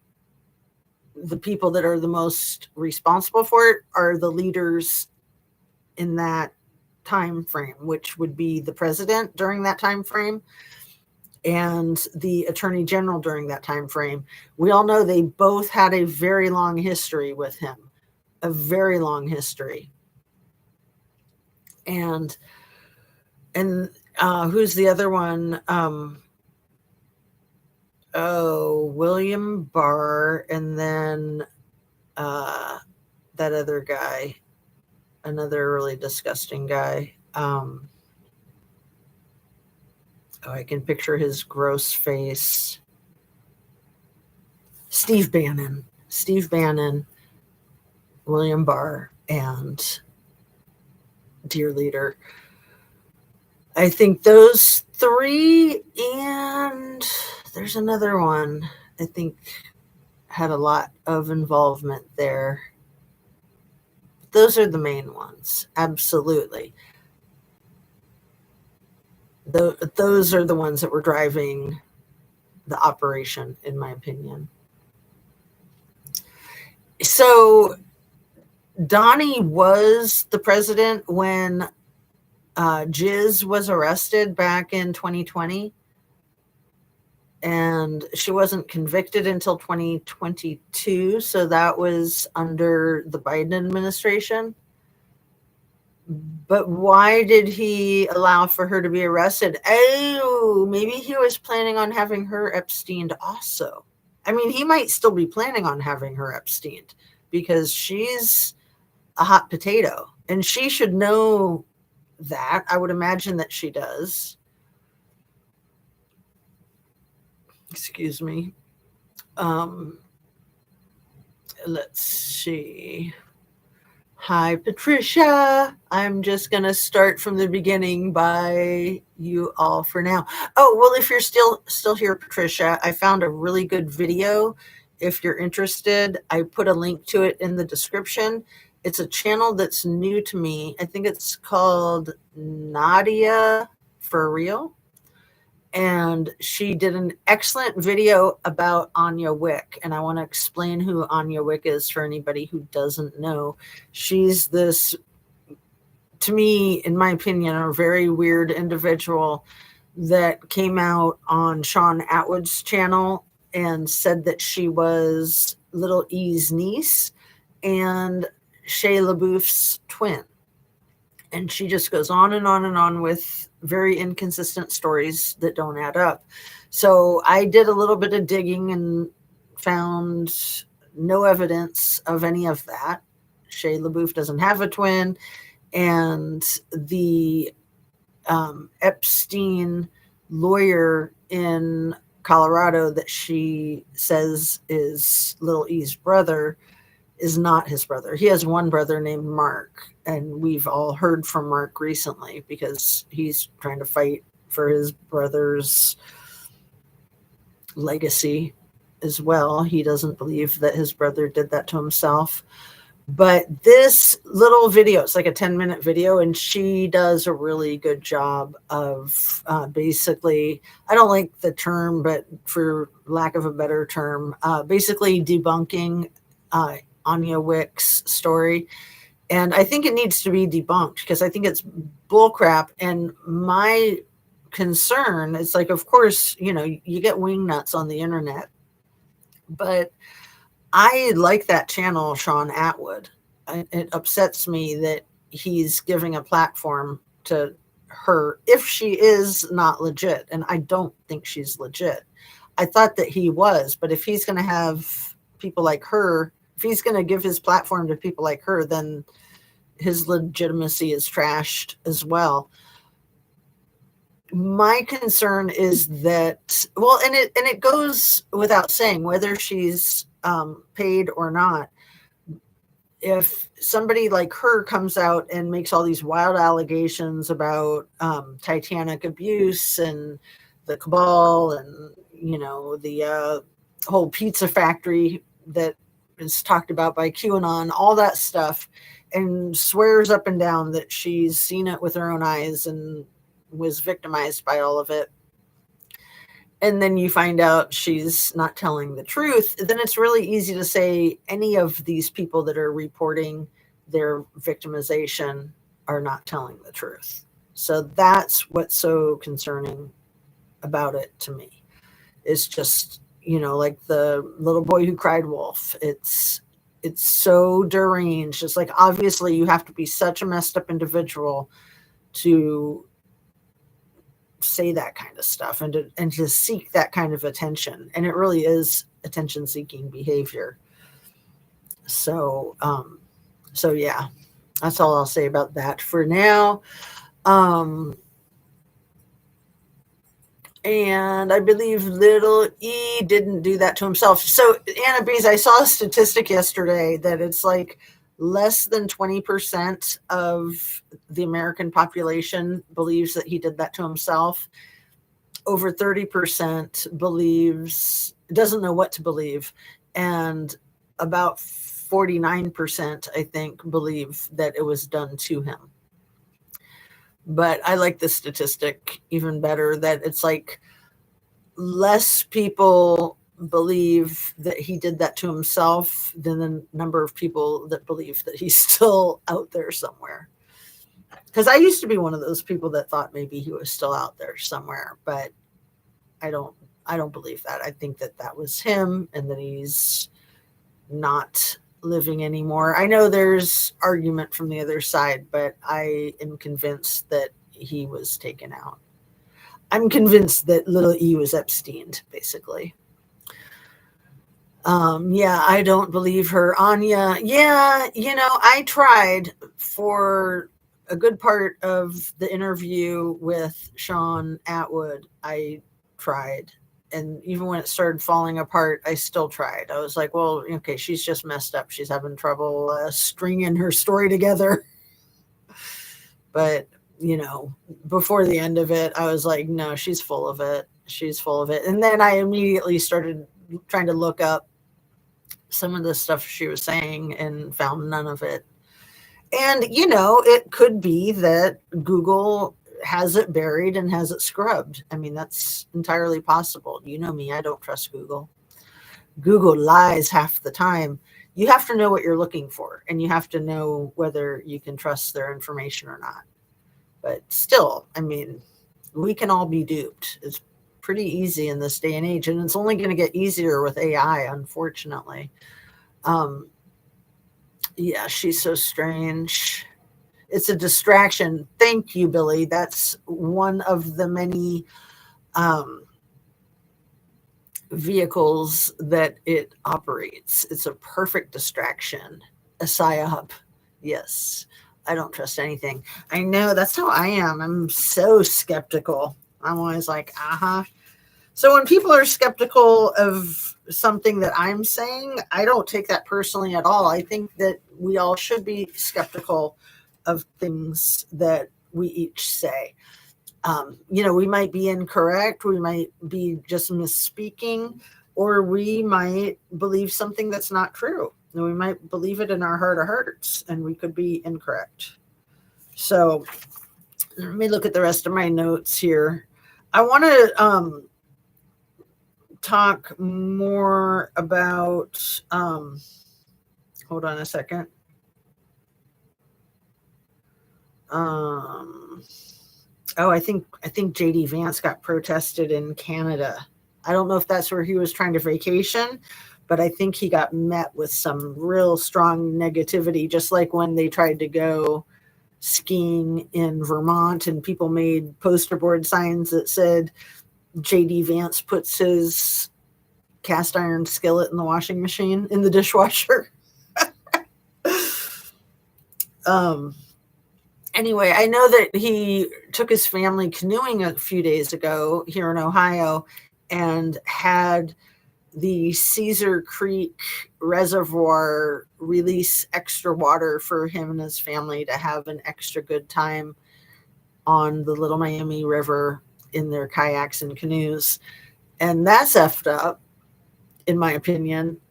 the people that are the most responsible for it are the leaders in that time frame, which would be the president during that time frame and the attorney general during that time frame. We all know they both had a very long history with him, a very long history. And who's the other one? William Barr, and then that other guy, another really disgusting guy. I can picture his gross face. Steve Bannon, William Barr, and Dear Leader. I think those three, and there's another one I think had a lot of involvement there. Those are the main ones, absolutely. Those are the ones that were driving the operation, in my opinion. So Donnie was the president when Jiz was arrested back in 2020, and she wasn't convicted until 2022. So that was under the Biden administration. But why did he allow for her to be arrested? Oh, maybe he was planning on having her Epsteined also. I mean, he might still be planning on having her Epsteined because she's a hot potato, and she should know that. I would imagine that she does. Excuse me. Let's see. Hi, Patricia. I'm just going to start from the beginning by you all for now. Oh, well, if you're still here, Patricia, I found a really good video. If you're interested, I put a link to it in the description. It's a channel that's new to me. I think it's called Nadia For Real. And she did an excellent video about Anya Wick. And I want to explain who Anya Wick is for anybody who doesn't know. She's this, to me, in my opinion, a very weird individual that came out on Sean Atwood's channel and said that she was Little E's niece and Shia LaBeouf's twin. And she just goes on and on and on with very inconsistent stories that don't add up. So I did a little bit of digging and found no evidence of any of that. Shia LaBeouf doesn't have a twin, and the Epstein lawyer in Colorado that she says is Little E's brother is not his brother. He has one brother named Mark, and we've all heard from Mark recently because he's trying to fight for his brother's legacy as well. He doesn't believe that his brother did that to himself. But this little video, it's like a 10-minute video, and she does a really good job of basically, I don't like the term, but for lack of a better term, basically debunking Anya Wick's story. And I think it needs to be debunked because I think it's bullcrap. And my concern is, like, of course, you know, you get wingnuts on the internet, but I like that channel, Sean Atwood. It upsets me that he's giving a platform to her if she is not legit. And I don't think she's legit. I thought that he was, but if he's going to have people like her, if he's going to give his platform to people like her, then his legitimacy is trashed as well. My concern is that, well, and it goes without saying, whether she's paid or not, if somebody like her comes out and makes all these wild allegations about Titanic abuse and the cabal and, you know, the whole pizza factory that is talked about by QAnon, all that stuff, and swears up and down that she's seen it with her own eyes and was victimized by all of it, and then you find out she's not telling the truth, then it's really easy to say any of these people that are reporting their victimization are not telling the truth. So that's what's so concerning about it to me. It's just, you know, like the little boy who cried wolf. It's so deranged. It's like, obviously you have to be such a messed up individual to say that kind of stuff and to seek that kind of attention. And it really is attention seeking behavior. So yeah, that's all I'll say about that for now. And I believe little E didn't do that to himself. So, Anna Bees, I saw a statistic yesterday that it's like less than 20% of the American population believes that he did that to himself. Over 30% doesn't know what to believe. And about 49%, I think, believe that it was done to him. But I like the statistic even better, that it's like less people believe that he did that to himself than the number of people that believe that he's still out there somewhere. Because I used to be one of those people that thought maybe he was still out there somewhere, but I don't believe that. I think that that was him and that he's not living anymore. I know there's argument from the other side, but I am convinced that he was taken out. I'm convinced that little E was Epsteined, basically. Yeah, I don't believe her. Anya, yeah, I tried for a good part of the interview with Sean Atwood. I tried. And even when it started falling apart, I still tried. I was like, well, okay, she's just messed up. She's having trouble stringing her story together. But, before the end of it, I was like, no, she's full of it. She's full of it. And then I immediately started trying to look up some of the stuff she was saying and found none of it. And, it could be that Google has it buried and has it scrubbed. I mean, that's entirely possible. You know me, I don't trust Google. Google lies half the time. You have to know what you're looking for, and you have to know whether you can trust their information or not. But still, I mean, we can all be duped. It's pretty easy in this day and age, and it's only going to get easier with AI, unfortunately. Yeah, she's so strange. It's a distraction. Thank you, Billy. That's one of the many vehicles that it operates. It's a perfect distraction. A psyop. Yes. I don't trust anything. I know, that's how I am. I'm so skeptical. I'm always like, So when people are skeptical of something that I'm saying, I don't take that personally at all. I think that we all should be skeptical of things that we each say. We might be incorrect, we might be just misspeaking, or we might believe something that's not true. And we might believe it in our heart of hearts, and we could be incorrect. So let me look at the rest of my notes here. I want to talk more about, hold on a second. I think JD Vance got protested in Canada. I don't know if that's where he was trying to vacation, but I think he got met with some real strong negativity, just like when they tried to go skiing in Vermont and people made poster board signs that said JD Vance puts his cast iron skillet in the washing machine, in the dishwasher. Anyway, I know that he took his family canoeing a few days ago here in Ohio and had the Cedar Creek Reservoir release extra water for him and his family to have an extra good time on the Little Miami River in their kayaks and canoes. And that's effed up, in my opinion.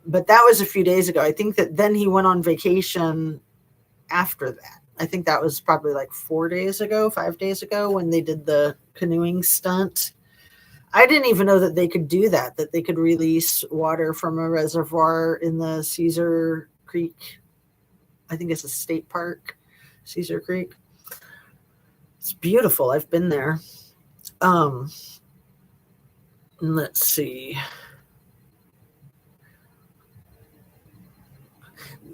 But that was a few days ago. I think that then he went on vacation after that. I think that was probably like 5 days ago, when they did the canoeing stunt. I didn't even know that they could do that they could release water from a reservoir in the Cedar Creek. I think it's a state park, Cedar Creek. It's beautiful. I've been there. Let's see.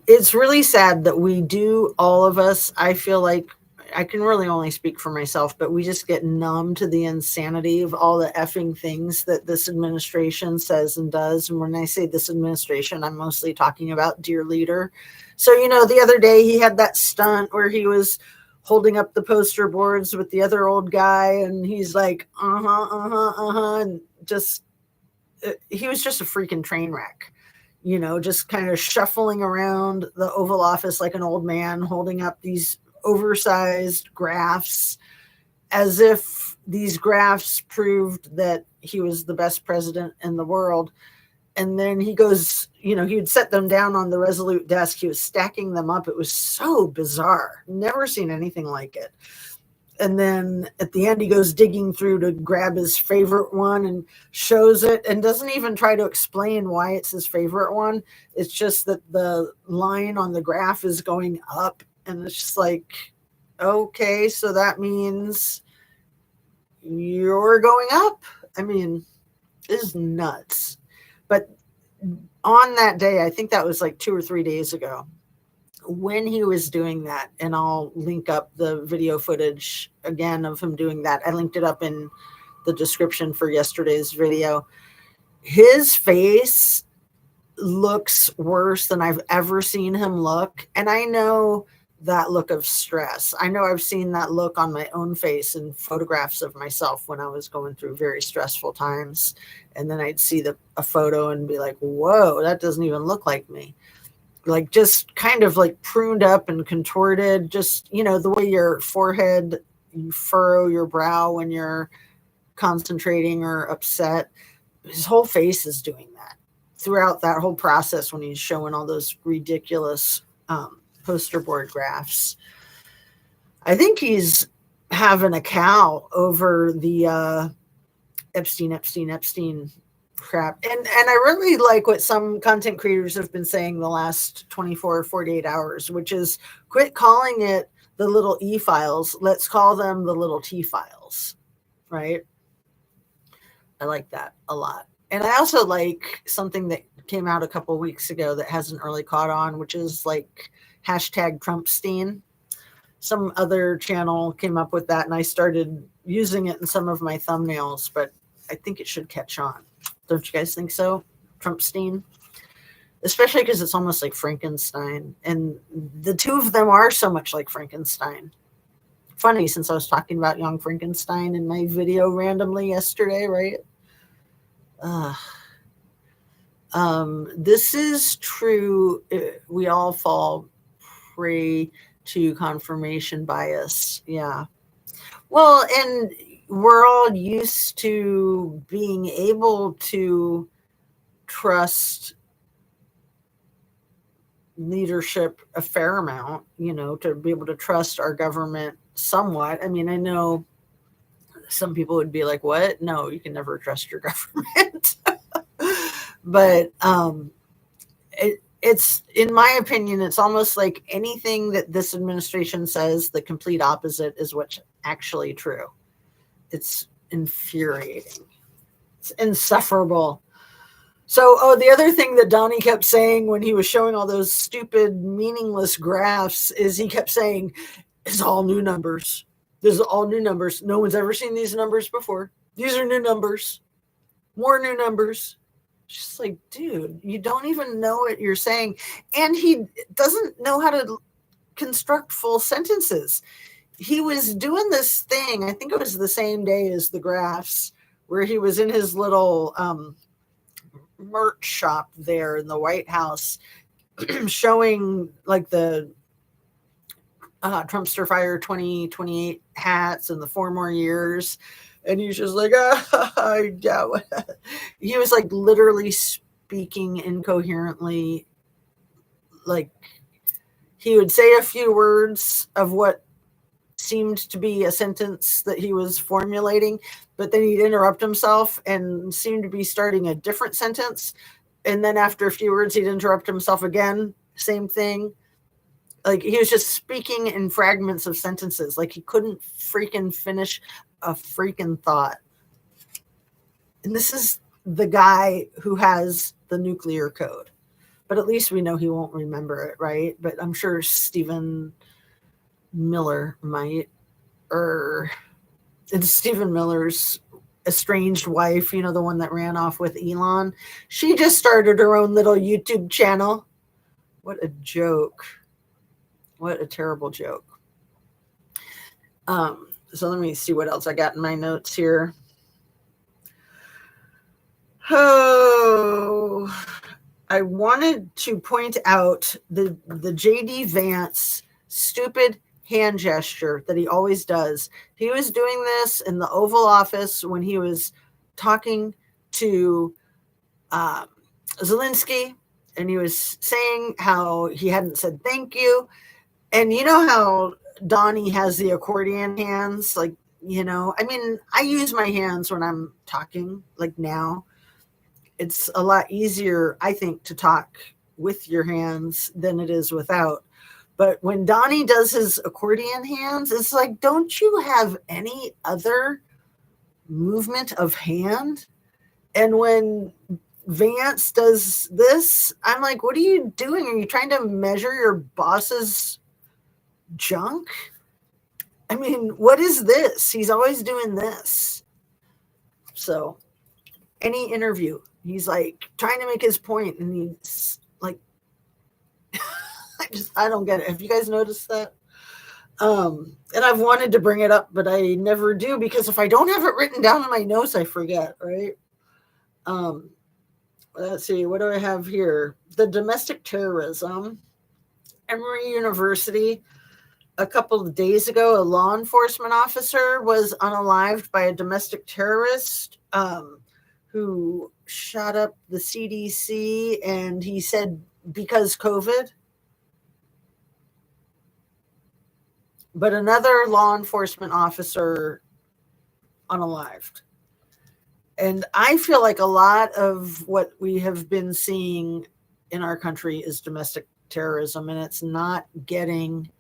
It's really sad that we do, all of us, I feel like, I can really only speak for myself, but we just get numb to the insanity of all the effing things that this administration says and does. And when I say this administration, I'm mostly talking about dear leader. So, the other day he had that stunt where he was holding up the poster boards with the other old guy, and he's like, and just, he was just a freaking train wreck, just kind of shuffling around the Oval Office like an old man, holding up these oversized graphs as if these graphs proved that he was the best president in the world. And then he goes, he would set them down on the Resolute desk. He was stacking them up. It was so bizarre. Never seen anything like it. And then at the end, he goes digging through to grab his favorite one and shows it, and doesn't even try to explain why it's his favorite one. It's just that the line on the graph is going up, and it's just like, okay, so that means you're going up. I mean, it's nuts. But on that day, I think that was like 2 or 3 days ago, when he was doing that, and I'll link up the video footage again of him doing that. I linked it up in the description for yesterday's video. His face looks worse than I've ever seen him look. And I know that look of stress. I know I've seen that look on my own face in photographs of myself when I was going through very stressful times. And then I'd see a photo and be like, whoa, that doesn't even look like me. Like, just kind of like pruned up and contorted, just, the way your forehead, you furrow your brow when you're concentrating or upset. His whole face is doing that throughout that whole process when he's showing all those ridiculous poster board graphs. I think he's having a cow over the Epstein crap. And I really like what some content creators have been saying the last 24 or 48 hours, which is, quit calling it the little E files. Let's call them the little T files, right? I like that a lot. And I also like something that came out a couple weeks ago that hasn't really caught on, which is like #Trumpstein. Some other channel came up with that, and I started using it in some of my thumbnails, but I think it should catch on. Don't you guys think so? Trumpstein? Especially because it's almost like Frankenstein. And the two of them are so much like Frankenstein. Funny, since I was talking about Young Frankenstein in my video randomly yesterday, right? This is true. We all fall prey to confirmation bias. Yeah. Well, and we're all used to being able to trust leadership a fair amount, to be able to trust our government somewhat. I mean, I know some people would be like, what? No, you can never trust your government. But it's, in my opinion, it's almost like anything that this administration says, the complete opposite is what's actually true. It's infuriating. It's insufferable. So, the other thing that Donnie kept saying when he was showing all those stupid, meaningless graphs is he kept saying, it's all new numbers. This is all new numbers. No one's ever seen these numbers before. These are new numbers. More new numbers. Just like, dude, you don't even know what you're saying. And he doesn't know how to construct full sentences. He was doing this thing, I think it was the same day as the graphs, where he was in his little merch shop there in the White House showing like the Trumpster Fire 2028 hats and the 4 more years. And he's just like, yeah. He was like literally speaking incoherently. Like, he would say a few words of what seemed to be a sentence that he was formulating, but then he'd interrupt himself and seem to be starting a different sentence. And then after a few words, he'd interrupt himself again. Same thing. Like, he was just speaking in fragments of sentences. Like, he couldn't freaking finish a freaking thought. And this is the guy who has the nuclear code. But at least we know he won't remember it, right? But I'm sure Stephen Miller might. Or it's Stephen Miller's estranged wife, the one that ran off with Elon. She just started her own little YouTube channel. What a joke. What a terrible joke. So let me see what else I got in my notes here. Oh, I wanted to point out the JD Vance stupid hand gesture that he always does. He was doing this in the Oval Office when he was talking to Zelensky, and he was saying how he hadn't said thank you. And you know how Donnie has the accordion hands? Like, I mean, I use my hands when I'm talking, like now. It's a lot easier, I think, to talk with your hands than it is without. But when Donnie does his accordion hands, it's like, don't you have any other movement of hand? And when Vance does this, I'm like, what are you doing? Are you trying to measure your boss's junk? I mean, what is this? He's always doing this. So, any interview, he's like trying to make his point, and he's like, I don't get it. Have you guys noticed that? And I've wanted to bring it up, but I never do, because if I don't have it written down in my notes, I forget, right? Let's see, what do I have here? The domestic terrorism. Emory University. A couple of days ago, a law enforcement officer was unalived by a domestic terrorist who shot up the CDC, and he said because COVID. But another law enforcement officer unalived. And I feel like a lot of what we have been seeing in our country is domestic terrorism, and it's not getting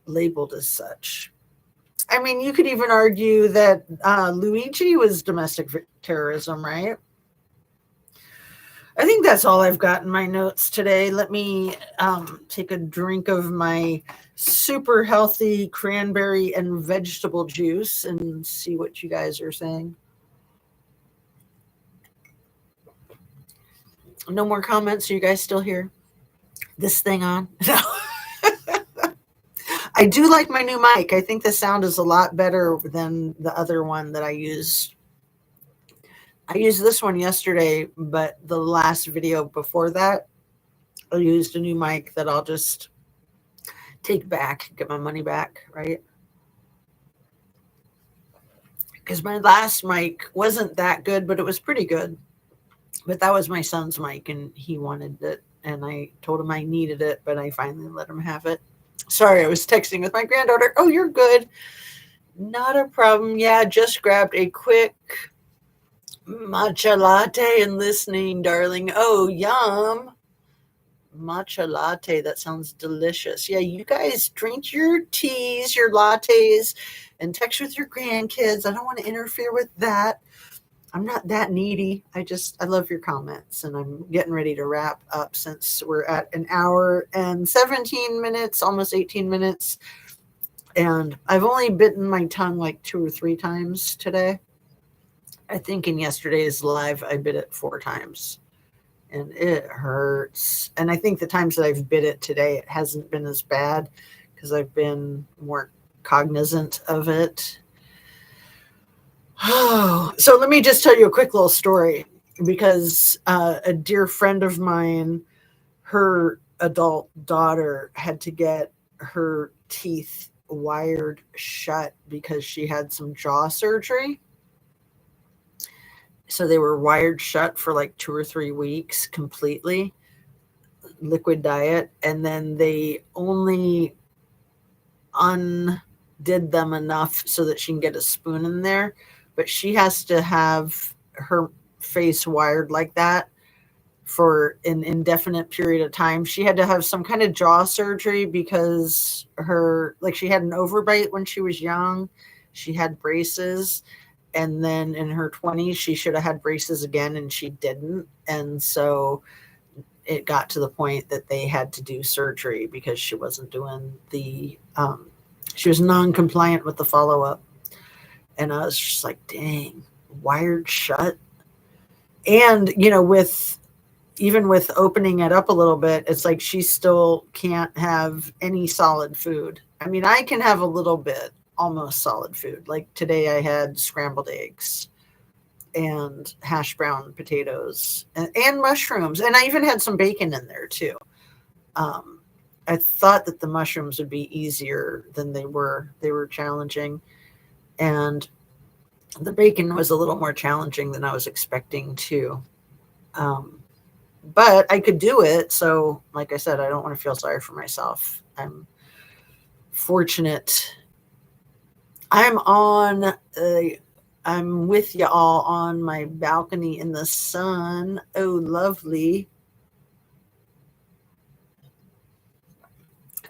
labeled as such. I mean, you could even argue that Luigi was domestic terrorism, right? I think that's all I've got in my notes today. Let me take a drink of my super healthy cranberry and vegetable juice and see what you guys are saying. No more comments? Are you guys still here? This thing on? No. I do like my new mic. I think the sound is a lot better than the other one that I used. I used this one yesterday, but the last video before that, I used a new mic that I'll just take back, get my money back, right? Because my last mic wasn't that good, but it was pretty good. But that was my son's mic, and he wanted it, and I told him I needed it, but I finally let him have it. Sorry, I was texting with my granddaughter. Oh, you're good. Not a problem. Yeah, just grabbed a quick matcha latte and listening, darling. Oh, yum. Matcha latte. That sounds delicious. Yeah, you guys drink your teas, your lattes, and text with your grandkids. I don't want to interfere with that. I'm not that needy. I love your comments, and I'm getting ready to wrap up since we're at an hour and 17 minutes, almost 18 minutes. And I've only bitten my tongue like 2 or 3 times today. I think in yesterday's live, I bit it 4 times, and it hurts. And I think the times that I've bit it today, it hasn't been as bad because I've been more cognizant of it. Oh, so let me just tell you a quick little story, because a dear friend of mine, her adult daughter had to get her teeth wired shut because she had some jaw surgery. So they were wired shut for like 2 or 3 weeks completely, liquid diet. And then they only undid them enough so that she can get a spoon in there. But she has to have her face wired like that for an indefinite period of time. She had to have some kind of jaw surgery because she had an overbite when she was young. She had braces. And then in her 20s, she should have had braces again, and she didn't. And so it got to the point that they had to do surgery because she wasn't doing she was non-compliant with the follow-up. And I was just like, dang, wired shut. And, even with opening it up a little bit, it's like she still can't have any solid food. I mean, I can have a little bit almost solid food. Like today I had scrambled eggs and hash brown potatoes and mushrooms. And I even had some bacon in there too. I thought that the mushrooms would be easier than they were. They were challenging. And the bacon was a little more challenging than I was expecting too. But I could do it. So, like I said, I don't want to feel sorry for myself. I'm fortunate. I'm with you all on my balcony in the sun. Oh, lovely.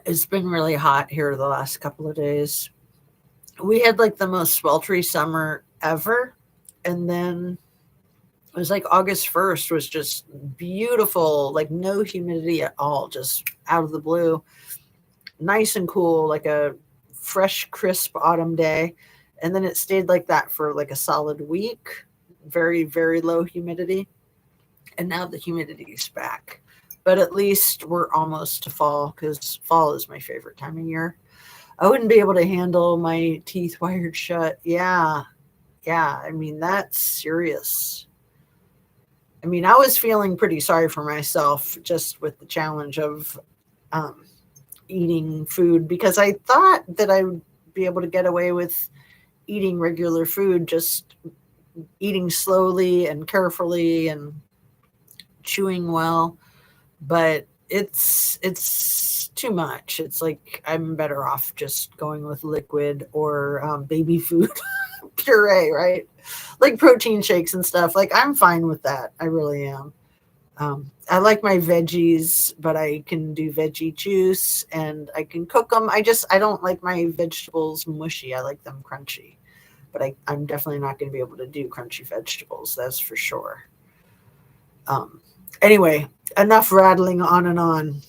It's been really hot here the last couple of days. We had like the most sweltering summer ever. And then it was like August 1st was just beautiful, like no humidity at all, just out of the blue. Nice and cool, like a fresh, crisp autumn day. And then it stayed like that for like a solid week. Very, very low humidity. And now the humidity is back. But at least we're almost to fall, because fall is my favorite time of year. I wouldn't be able to handle my teeth wired shut. Yeah. I mean, that's serious. I mean, I was feeling pretty sorry for myself just with the challenge of eating food, because I thought that I would be able to get away with eating regular food, just eating slowly and carefully and chewing well. But it's too much. It's like I'm better off just going with liquid or baby food puree, right? Like protein shakes and stuff. Like I'm fine with that. I really am. I like my veggies, but I can do veggie juice and I can cook them. I don't like my vegetables mushy. I like them crunchy, but I'm definitely not going to be able to do crunchy vegetables. That's for sure. Anyway, enough rattling on and on.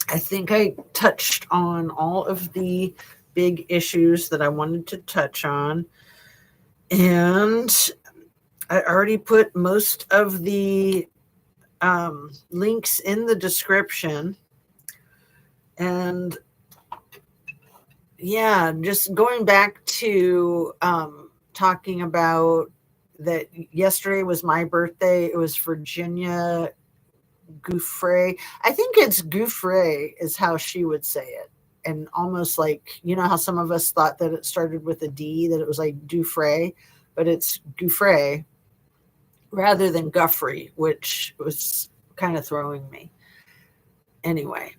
I think I touched on all of the big issues that I wanted to touch on. And I already put most of the links in the description. And yeah, just going back to talking about that yesterday was my birthday. It was Virginia Gouffre. I think it's Gouffre is how she would say it. And almost like, you know how some of us thought that it started with a D, that it was like Dufresne, but it's Gouffre rather than Guffrey, which was kind of throwing me. Anyway,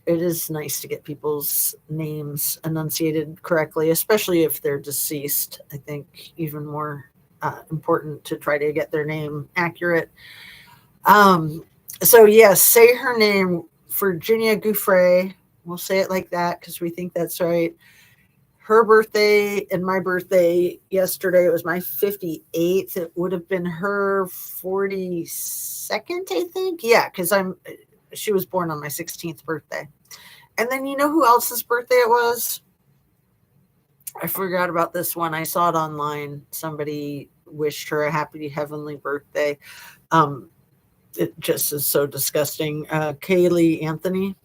it is nice to get people's names enunciated correctly, especially if they're deceased. I think even more important to try to get their name accurate. So yes, say her name, Virginia Gouffre. We'll say it like that because we think that's right. Her birthday and my birthday yesterday, it was my 58th. It would have been her 42nd, I think. Yeah, because she was born on my 16th birthday. And then you know who else's birthday it was? I forgot about this one. I saw it online. Somebody wished her a happy heavenly birthday. It just is so disgusting. Kaylee Anthony.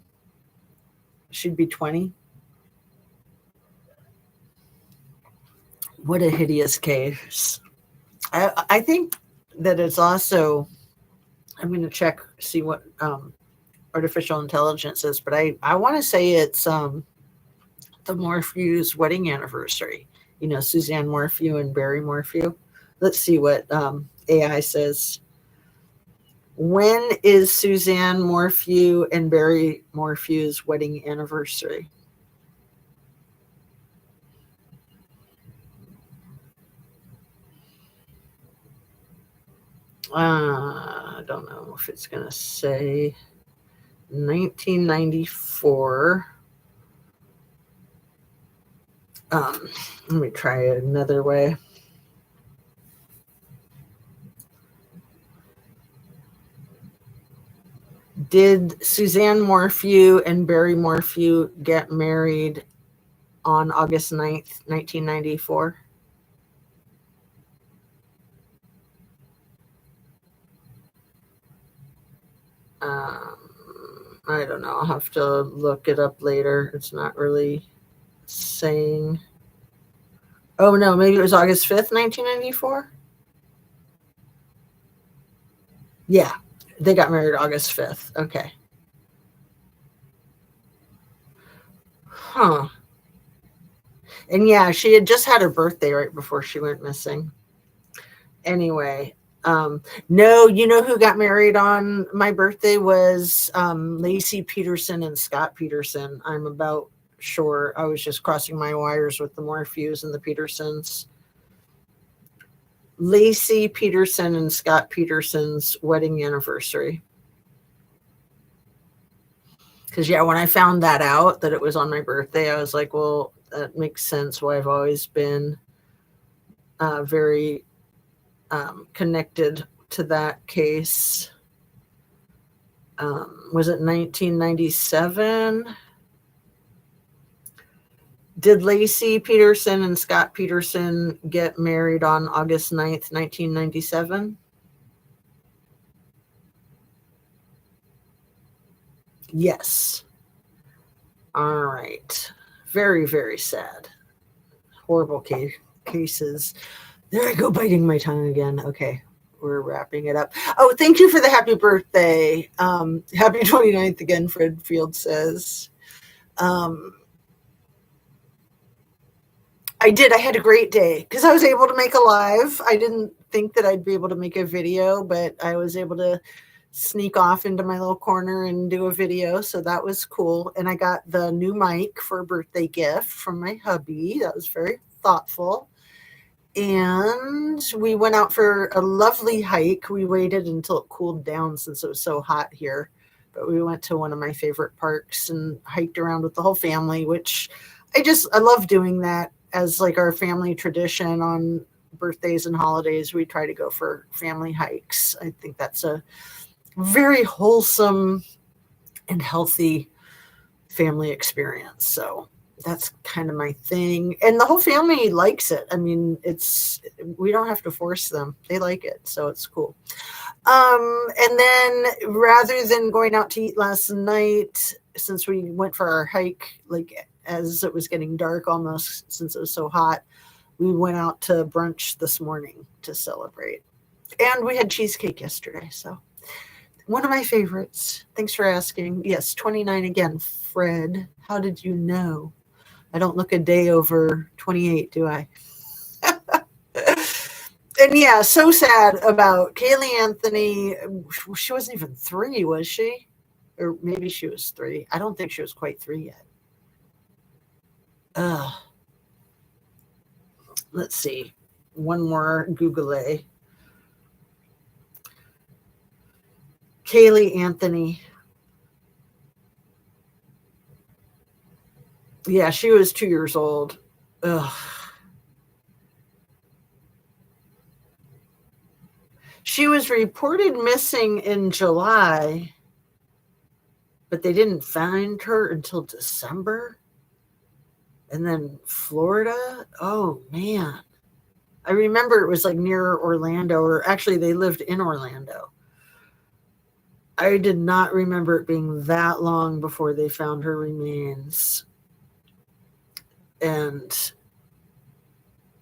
She'd be 20. What a hideous case. I think that it's also, I'm going to check, see what artificial intelligence is, but I want to say it's the Morphew's wedding anniversary. You know, Suzanne Morphew and Barry Morphew. Let's see what AI says. When is Suzanne Morphew and Barry Morphew's wedding anniversary? I don't know if it's going to say 1994. Let me try it another way. Did Suzanne Morphew and Barry Morphew get married on August 9th, 1994? I don't know. I'll have to look it up later. It's not really saying. Oh no, maybe it was August 5th, 1994. Yeah, they got married August 5th. Okay. Huh. And yeah, she had just had her birthday right before she went missing. Anyway, no, you know who got married on my birthday was Lacey Peterson and Scott Peterson. I'm about sure. I was just crossing my wires with the Morphews and the Petersons. Lacey Peterson and Scott Peterson's wedding anniversary. Because, yeah, when I found that out that it was on my birthday, I was like, well, that makes sense why I've always been very connected to that case. Was it 1997? Did Lacey Peterson and Scott Peterson get married on August 9th, 1997? Yes. All right. Very, very sad. Horrible cases. There I go, biting my tongue again. Okay, we're wrapping it up. Oh, thank you for the happy birthday. Happy 29th again, Fred Field says. I did. I had a great day because I was able to make a live. I didn't think that I'd be able to make a video, but I was able to sneak off into my little corner and do a video. So that was cool. And I got the new mic for a birthday gift from my hubby. That was very thoughtful. And we went out for a lovely hike. We waited until it cooled down since it was so hot here. But we went to one of my favorite parks and hiked around with the whole family, which I love doing that as like our family tradition on birthdays and holidays. We try to go for family hikes. I think that's a very wholesome and healthy family experience. So that's kind of my thing. And the whole family likes it. I mean, we don't have to force them. They like it. So it's cool. And then rather than going out to eat last night, since we went for our hike, like as it was getting dark almost, since it was so hot, we went out to brunch this morning to celebrate. And we had cheesecake yesterday. So one of my favorites. Thanks for asking. Yes, 29 again. Fred, how did you know? I don't look a day over 28, do I? And yeah, so sad about Kaylee Anthony. She wasn't even 3, was she? Or maybe she was 3. I don't think she was quite 3 yet. Let's see. One more Google. Kaylee Anthony. Yeah, she was 2 years old. Ugh. She was reported missing in July, but they didn't find her until December. And then Florida. Oh, man. I remember it was like near Orlando, or actually, they lived in Orlando. I did not remember it being that long before they found her remains. And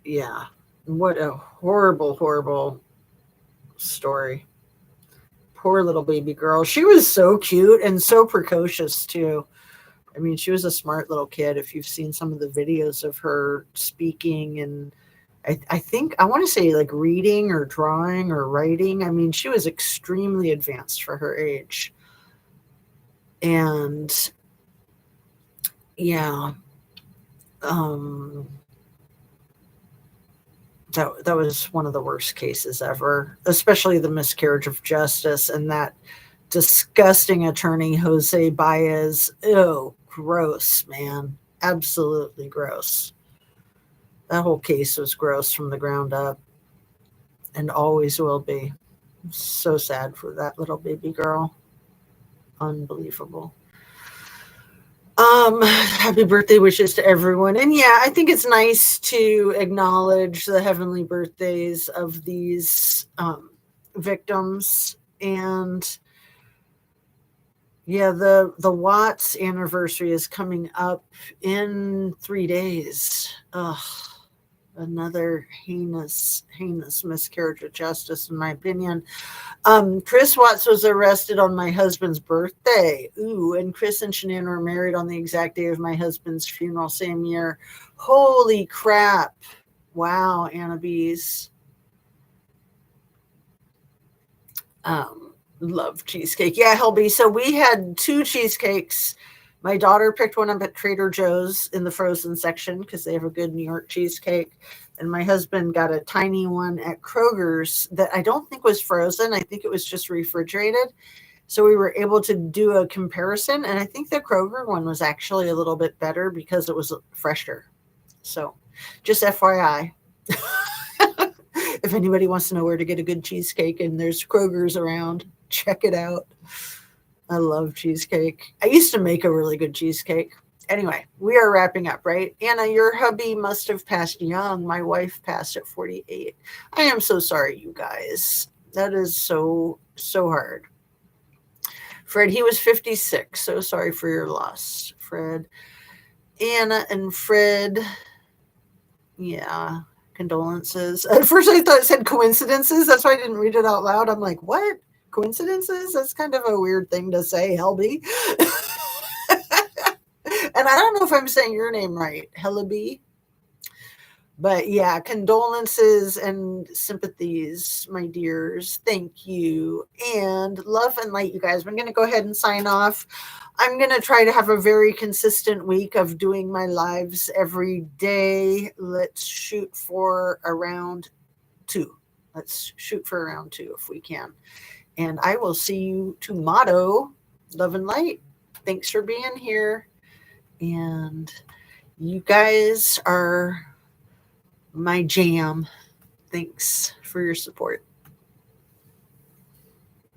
yeah, what a horrible, horrible story. Poor little baby girl. She was so cute and so precocious, too. I mean, she was a smart little kid. If you've seen some of the videos of her speaking, and I think, I want to say like reading or drawing or writing. I mean, she was extremely advanced for her age. And yeah, that was one of the worst cases ever, especially the miscarriage of justice and that disgusting attorney, Jose Baez. Ew, gross, man. Absolutely gross. That whole case was gross from the ground up and always will be. So sad for that little baby girl. Unbelievable. Happy birthday wishes to everyone. And yeah, I think it's nice to acknowledge the heavenly birthdays of these victims. And yeah, the Watts anniversary is coming up in 3 days. Ugh. Another heinous miscarriage of justice, in my opinion. Chris Watts was arrested on my husband's birthday. Ooh, and Chris and Shanann were married on the exact day of my husband's funeral, same year. Holy crap. Wow, Anna Bees. Love cheesecake. Yeah, Helby. So we had 2 cheesecakes. My daughter picked one up at Trader Joe's in the frozen section because they have a good New York cheesecake. And my husband got a tiny one at Kroger's that I don't think was frozen. I think it was just refrigerated. So we were able to do a comparison. And I think the Kroger one was actually a little bit better because it was fresher. So just FYI. If anybody wants to know where to get a good cheesecake and there's Kroger's around, check it out. I love cheesecake. I used to make a really good cheesecake. Anyway, we are wrapping up, right? Anna, your hubby must have passed young. My wife passed at 48. I am so sorry, you guys. That is so hard. Fred, he was 56. So sorry for your loss, Fred. Anna and Fred, yeah, condolences. At first I thought it said coincidences. That's why I didn't read it out loud. I'm like, what? Coincidences? That's kind of a weird thing to say, Helby. And I don't know if I'm saying your name right, Hellaby. But yeah, condolences and sympathies, my dears. Thank you. And love and light, you guys. I'm going to go ahead and sign off. I'm going to try to have a very consistent week of doing my lives every day. Let's shoot for around 2. Let's shoot for around 2 if we can. And I will see you tomorrow. Love and light. Thanks for being here. And you guys are my jam. Thanks for your support.